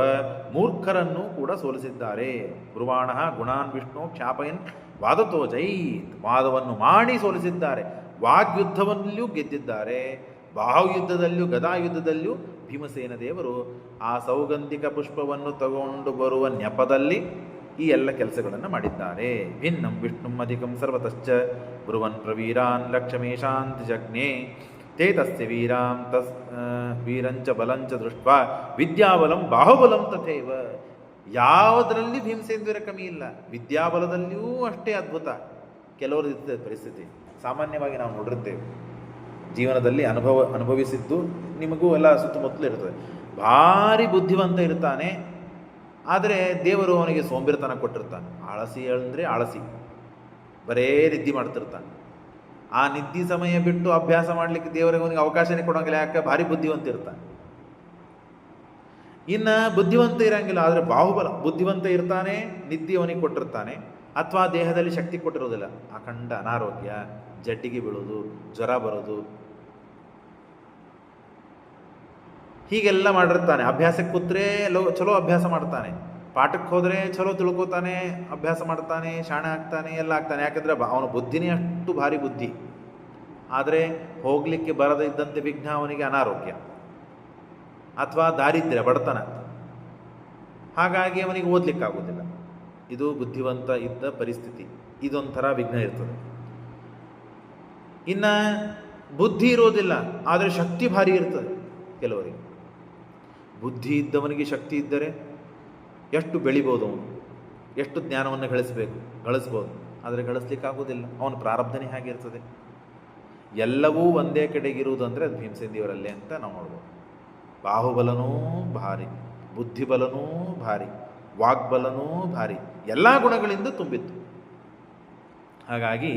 ಮೂರ್ಖರನ್ನು ಕೂಡ ಸೋಲಿಸಿದ್ದಾರೆ. ಬ್ರುವಾಣ ಗುಣಾನ್ ವಿಷ್ಣು ಕ್ಷಾಪಯನ್ ವಾದತೋ ಜೈತ್. ವಾದವನ್ನು ಮಾಡಿ ಸೋಲಿಸಿದ್ದಾರೆ. ವಾಗ್ಯುದ್ಧವನ್ನೂ ಗೆದ್ದಿದ್ದಾರೆ. ಬಾಹುಯುದ್ಧದಲ್ಲಿಯೂ ಗದಾಯುದ್ಧದಲ್ಲಿಯೂ ಭೀಮಸೇನ ದೇವರು ಆ ಸೌಗಂಧಿಕ ಪುಷ್ಪವನ್ನು ತಗೊಂಡು ಬರುವ ನೆಪದಲ್ಲಿ ಈ ಎಲ್ಲ ಕೆಲಸಗಳನ್ನು ಮಾಡಿದ್ದಾರೆ. ಭಿನ್ನಂ ವಿಷ್ಣುಂ ಅಧಿಕಂ ಸರ್ವತಶ್ಚ ಬ್ರುವನ್ ಪ್ರವೀರಾನ್ ಲಕ್ಷ್ಮೇಶಾಂತಿ ಜಜ್ಞೆ ತೇ ತಸ್ಯ ವೀರಂಚ ಬಲಂಚ ದೃಷ್ಟ ವಿದ್ಯಾಬಲಂ ಬಾಹುಬಲಂ ತಥೈವ. ಯಾವುದರಲ್ಲಿ ಭೀಮಸೇನ ಕಮ್ಮಿ ಇಲ್ಲ. ವಿದ್ಯಾಬಲದಲ್ಲಿಯೂ ಅಷ್ಟೇ ಅದ್ಭುತ. ಕೆಲವರು ಇರ್ತದೆ ಪರಿಸ್ಥಿತಿ, ಸಾಮಾನ್ಯವಾಗಿ ನಾವು ನೋಡಿರ್ತೇವೆ, ಜೀವನದಲ್ಲಿ ಅನುಭವಿಸಿದ್ದು ನಿಮಗೂ ಎಲ್ಲ ಸುತ್ತಮುತ್ತಲೂ ಇರ್ತದೆ. ಭಾರಿ ಬುದ್ಧಿವಂತ ಇರ್ತಾನೆ, ಆದರೆ ದೇವರು ಅವನಿಗೆ ಸೋಂಬೇರಿತನ ಕೊಟ್ಟಿರ್ತಾನೆ. ಆಳಸಿ ಅಂದರೆ ಆಳಸಿ, ಬರೇ ನಿದ್ದೆ ಮಾಡ್ತಿರ್ತಾನೆ. ಆ ನಿದ್ದೆ ಸಮಯ ಬಿಟ್ಟು ಅಭ್ಯಾಸ ಮಾಡಲಿಕ್ಕೆ ದೇವರಿಗೆ ಅವನಿಗೆ ಅವಕಾಶನೇ ಕೊಡೋಂಗಿಲ್ಲ. ಯಾಕೆ? ಭಾರಿ ಬುದ್ಧಿವಂತ ಇರ್ತಾನೆ. ಇನ್ನು ಬುದ್ಧಿವಂತ ಇರೋಂಗಿಲ್ಲ, ಆದರೆ ಬಾಹುಬಲ ಬುದ್ಧಿವಂತ ಇರ್ತಾನೆ, ನಿದ್ದೆ ಅವನಿಗೆ ಕೊಟ್ಟಿರ್ತಾನೆ, ಅಥವಾ ದೇಹದಲ್ಲಿ ಶಕ್ತಿ ಕೊಟ್ಟಿರೋದಿಲ್ಲ. ಅಖಂಡ ಅನಾರೋಗ್ಯ, ಜಡ್ಡಿಗೆ ಬೀಳೋದು, ಜ್ವರ ಬರೋದು, ಹೀಗೆಲ್ಲ ಮಾಡಿರ್ತಾನೆ. ಅಭ್ಯಾಸಕ್ಕೆ ಕೂತ್ರೆ ಚಲೋ ಅಭ್ಯಾಸ ಮಾಡ್ತಾನೆ, ಪಾಠಕ್ಕೆ ಹೋದರೆ ಚಲೋ ತಿಳ್ಕೊತಾನೆ, ಅಭ್ಯಾಸ ಮಾಡ್ತಾನೆ, ಶಾಣೆ ಆಗ್ತಾನೆ, ಎಲ್ಲ ಆಗ್ತಾನೆ. ಯಾಕಂದರೆ ಅವನ ಬುದ್ಧಿನೇ ಅಷ್ಟು ಭಾರಿ ಬುದ್ಧಿ. ಆದರೆ ಹೋಗಲಿಕ್ಕೆ ಬರದೇ ಇದ್ದಂತೆ ವಿಘ್ನ ಅವನಿಗೆ ಅನಾರೋಗ್ಯ ಅಥವಾ ದಾರಿದ್ರ್ಯ, ಬಡತನ. ಹಾಗಾಗಿ ಅವನಿಗೆ ಓದಲಿಕ್ಕಾಗೋದಿಲ್ಲ. ಇದು ಬುದ್ಧಿವಂತ ಇದ್ದ ಪರಿಸ್ಥಿತಿ. ಇದೊಂಥರ ವಿಘ್ನ ಇರ್ತದೆ. ಇನ್ನು ಬುದ್ಧಿ ಇರೋದಿಲ್ಲ, ಆದರೆ ಶಕ್ತಿ ಭಾರಿ ಇರ್ತದೆ ಕೆಲವರಿಗೆ. ಬುದ್ಧಿ ಇದ್ದವನಿಗೆ ಶಕ್ತಿ ಇದ್ದರೆ ಎಷ್ಟು ಬೆಳಿಬೋದು, ಅವನು ಎಷ್ಟು ಜ್ಞಾನವನ್ನು ಗಳಿಸ್ಬೋದು. ಆದರೆ ಗಳಿಸ್ಲಿಕ್ಕಾಗೋದಿಲ್ಲ, ಅವನ ಪ್ರಾರಬ್ಧನೇ ಹಾಗಿರ್ತದೆ. ಎಲ್ಲವೂ ಒಂದೇ ಕಡೆಗಿರುವುದಂದರೆ ಅದು ಭೀಮಸೇನ ದೇವರಲ್ಲೇ ಅಂತ ನಾವು ನೋಡ್ಬೋದು. ಬಾಹುಬಲನೂ ಭಾರಿ, ಬುದ್ಧಿಬಲನೂ ಭಾರಿ, ವಾಗ್ಬಲನೂ ಭಾರಿ, ಎಲ್ಲ ಗುಣಗಳಿಂದ ತುಂಬಿತ್ತು. ಹಾಗಾಗಿ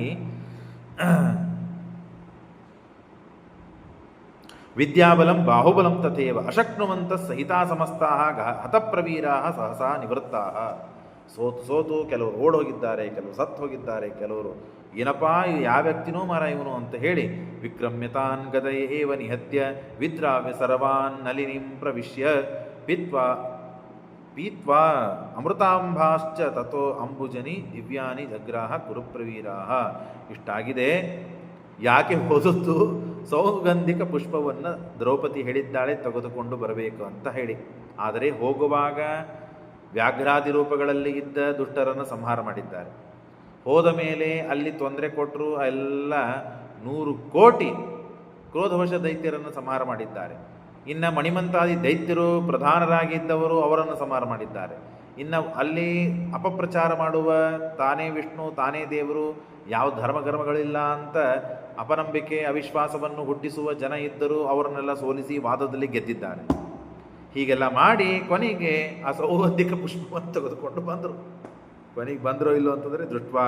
ವಿದ್ಯಾಬಲಂ ಬಾಹುಬಲಂ ತಥೇವ ಅಶಕ್ನುವಂತ ಸಹಿತಾ ಸಮಸ್ತಾ ಹತಪ್ರವೀರಾ ಸಹಸಾ ನಿವೃತ್ತಾ. ಸೋತು ಕೆಲವರು ಓಡೋಗಿದ್ದಾರೆ, ಕೆಲವರು ಸತ್ತು ಹೋಗಿದ್ದಾರೆ, ಕೆಲವರು ಏನಪ್ಪ ಯಾವ ವ್ಯಕ್ತಿನೋ ಮಾರ ಇವನು ಅಂತ ಹೇಳಿ ವಿಕ್ರಮ್ಯತಾನ್ ಗದಯ ಏವ ನಿಹತ್ಯ ವಿದ್ರಾವ್ಯ ಸರ್ವಾನ್ ನಲಿನಿಂ ಪ್ರವಿಶ್ಯ ಪೀತ್ವಾ ಅಮೃತಾಂಭಾಶ್ಚ ತಥೋ ಅಂಬುಜನಿ ದಿವ್ಯಾನಿ ಜಗ್ರಾಹ ಕುರುಪ್ರವೀರಾಹ. ಇಷ್ಟಾಗಿದೆ. ಯಾಕೆ ಹೋದದ್ದು? ಸೌಗಂಧಿಕ ಪುಷ್ಪವನ್ನು ದ್ರೌಪದಿ ಹೇಳಿದ್ದಾಳೆ ತೆಗೆದುಕೊಂಡು ಬರಬೇಕು ಅಂತ ಹೇಳಿ. ಆದರೆ ಹೋಗುವಾಗ ವ್ಯಾಘ್ರಾದಿ ರೂಪಗಳಲ್ಲಿ ಇದ್ದ ದುಷ್ಟರನ್ನು ಸಂಹಾರ ಮಾಡಿದ್ದಾರೆ. ಹೋದ ಮೇಲೆ ಅಲ್ಲಿ ತೊಂದರೆ ಕೊಟ್ಟರು. ಎಲ್ಲ 100 ಕೋಟಿ ಕ್ರೋಧವಶ ದೈತ್ಯರನ್ನು ಸಂಹಾರ ಮಾಡಿದ್ದಾರೆ. ಇನ್ನು ಮಣಿಮಂತಾದಿ ದೈತ್ಯರು ಪ್ರಧಾನರಾಗಿದ್ದವರು, ಅವರನ್ನು ಸಂಹಾರ ಮಾಡಿದ್ದಾರೆ. ಇನ್ನು ಅಲ್ಲಿ ಅಪಪ್ರಚಾರ ಮಾಡುವ ತಾನೇ ವಿಷ್ಣು ತಾನೇ ದೇವರು, ಯಾವ ಧರ್ಮಕರ್ಮಗಳಿಲ್ಲ ಅಂತ ಅಪನಂಬಿಕೆ ಅವಿಶ್ವಾಸವನ್ನು ಹುಟ್ಟಿಸುವ ಜನ ಇದ್ದರು, ಅವರನ್ನೆಲ್ಲ ಸೋಲಿಸಿ ವಾದದಲ್ಲಿ ಗೆದ್ದಿದ್ದಾರೆ. ಹೀಗೆಲ್ಲ ಮಾಡಿ ಕೊನೆಗೆ ಆ ಸೌಗಂಧಿಕ ಪುಷ್ಪವನ್ನು ತೆಗೆದುಕೊಂಡು ಬಂದರು. ಕೊನೆಗೆ ಬಂದರೋ ಇಲ್ಲೋ ಅಂತಂದರೆ ದೃಷ್ಟ್ವಾ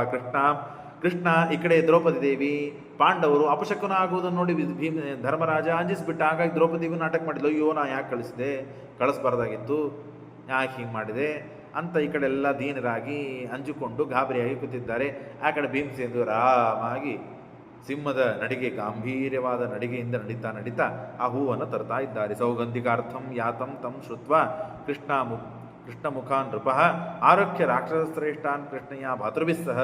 ಕೃಷ್ಣ ಈ ಕಡೆ ದ್ರೌಪದಿ ದೇವಿ, ಪಾಂಡವರು ಅಪಶಕುನ ಆಗುವುದನ್ನು ನೋಡಿ ಧರ್ಮರಾಜ ಅಂಜಿಸ್ಬಿಟ್ಟ. ಹಾಗಾಗಿ ದ್ರೌಪದಿಗೂ ನಾಟಕ ಮಾಡಿದ್ಲು, ಅಯ್ಯೋ ನಾ ಯಾಕೆ ಕಳಿಸ್ಬಾರ್ದಾಗಿತ್ತು, ಯಾಕೆ ಹಿಂಗೆ ಮಾಡಿದೆ ಅಂತ ಈ ಕಡೆ ಎಲ್ಲ ದೀನರಾಗಿ ಅಂಜುಕೊಂಡು ಗಾಬರಿಯಾಗಿ ಕೂತಿದ್ದಾರೆ. ಆ ಕಡೆ ಭೀಮಸೇನರು ಆರಾಮಾಗಿ ಸಿಂಹದ ನಡಿಗೆ, ಗಾಂಭೀರ್ಯವಾದ ನಡಿಗೆಯಿಂದ ನಡೀತಾ ಆ ಹೂವನ್ನು ತರ್ತಾ ಇದ್ದಾರೆ. ಸೌಗಂಧಿಕಾರ್ಥಂ ಯಾತಂ ತಂ ಶ್ರುತ್ವ ಕೃಷ್ಣ ಮುಖಾನ್ ನೃಪಃ ಆರೋಗ್ಯ ರಾಕ್ಷಸಶ್ರೇಷ್ಠಾನ್ ಕೃಷ್ಣಯ್ಯ ಭಾತೃಭಿಸ್ಸಹ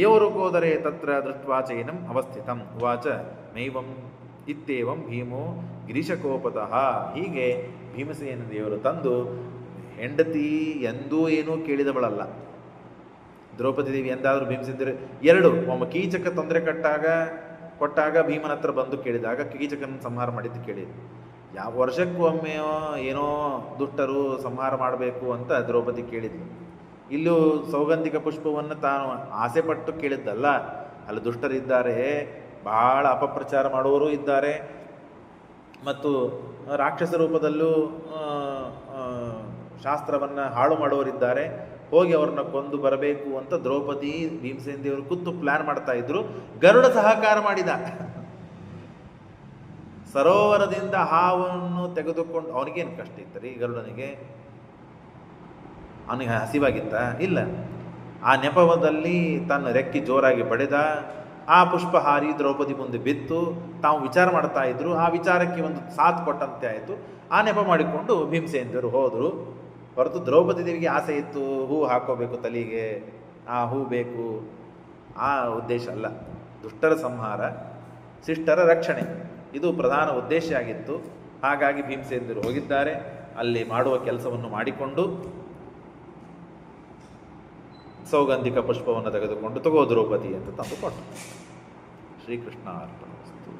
ಏವರು ಕೋದರೆ ತತ್ರ ದೃಷ್ಟ್ವಾ ಚೈನಂ ಅವಸ್ಥಿತಂ ಉವಾಚ ನೈವಂ ಇತ್ತೇವಂ ಭೀಮೋ ಗಿರೀಶಕೋಪತಃ. ಹೀಗೆ ಭೀಮಸೇನ ದೇವರು ತಂದು, ಹೆಂಡತಿ ಎಂದೂ ಏನೂ ಕೇಳಿದವಳಲ್ಲ ದ್ರೌಪದಿ ದೇವಿ. ಎಂದಾದರೂ ಭೀಮಸೇನ ದೇವರು ಎರಡು, ಒಮ್ಮೆ ಕೀಚಕ ತೊಂದರೆ ಕೊಟ್ಟಾಗ ಭೀಮನ ಹತ್ರ ಬಂದು ಕೇಳಿದಾಗ ಕೀಚಕನ ಸಂಹಾರ ಮಾಡಿದ್ದು ಕೇಳಿದ್ರು. ಯಾವ ವರ್ಷಕ್ಕೊಮ್ಮೆಯೋ ಏನೋ ದುಷ್ಟರು ಸಂಹಾರ ಮಾಡಬೇಕು ಅಂತ ದ್ರೌಪದಿ ಕೇಳಿದ್ಲು. ಇಲ್ಲೂ ಸೌಗಂಧಿಕ ಪುಷ್ಪವನ್ನು ತಾನು ಆಸೆ ಪಟ್ಟು ಕೇಳಿದ್ದಲ್ಲ. ಅಲ್ಲಿ ದುಷ್ಟರಿದ್ದಾರೆ, ಬಹಳ ಅಪಪ್ರಚಾರ ಮಾಡುವವರು ಇದ್ದಾರೆ, ಮತ್ತು ರಾಕ್ಷಸ ರೂಪದಲ್ಲೂ ಶಾಸ್ತ್ರವನ್ನು ಹಾಳು ಮಾಡುವವರಿದ್ದಾರೆ. ಹೋಗಿ ಅವ್ರನ್ನ ಕೊಂದು ಬರಬೇಕು ಅಂತ ದ್ರೌಪದಿ ಭೀಮಸೇನ ದೇವರು ಕೂತು ಪ್ಲಾನ್ ಮಾಡ್ತಾ ಇದ್ರು. ಗರುಡ ಸಹಕಾರ ಮಾಡಿದ. ಸರೋವರದಿಂದ ಹಾವನ್ನು ತೆಗೆದುಕೊಂಡು, ಅವನಿಗೇನು ಕಷ್ಟ ಇತ್ತು ರೀ ಗರುಡನಿಗೆ? ಅವನಿಗೆ ಹಸಿವಾಗಿತ್ತ? ಇಲ್ಲ. ಆ ನೆಪದಲ್ಲಿ ತನ್ನ ರೆಕ್ಕಿ ಜೋರಾಗಿ ಬಡಿದ. ಆ ಪುಷ್ಪ ಹಾರಿ ದ್ರೌಪದಿ ಮುಂದೆ ಬಿತ್ತು. ತಾವು ವಿಚಾರ ಮಾಡ್ತಾ ಇದ್ರು. ಆ ವಿಚಾರಕ್ಕೆ ಒಂದು ಸಾಥ್ ಕೊಟ್ಟಂತೆ ಆಯಿತು. ಆ ನೆಪ ಮಾಡಿಕೊಂಡು ಭೀಮಸೇನರು ಹೋದರು. ಹೊರತು ದ್ರೌಪದಿ ದೇವಿಗೆ ಆಸೆ ಇತ್ತು, ಹೂ ಹಾಕೋಬೇಕು ತಲೆಗೆ, ಆ ಹೂ ಬೇಕು, ಆ ಉದ್ದೇಶ ಅಲ್ಲ. ದುಷ್ಟರ ಸಂಹಾರ, ಶಿಷ್ಟರ ರಕ್ಷಣೆ, ಇದು ಪ್ರಧಾನ ಉದ್ದೇಶ ಆಗಿತ್ತು. ಹಾಗಾಗಿ ಭೀಮಸೇನರು ಹೋಗಿದ್ದಾರೆ. ಅಲ್ಲಿ ಮಾಡುವ ಕೆಲಸವನ್ನು ಮಾಡಿಕೊಂಡು ಸೌಗಂಧಿಕ ಪುಷ್ಪವನ್ನು ತೆಗೆದುಕೊಂಡು ತಗೋ ದ್ರೌಪದಿ ಅಂತ ತಂದು ಕೊಟ್ಟು. ಶ್ರೀಕೃಷ್ಣ ಅರ್ಪಣಮಸ್ತು.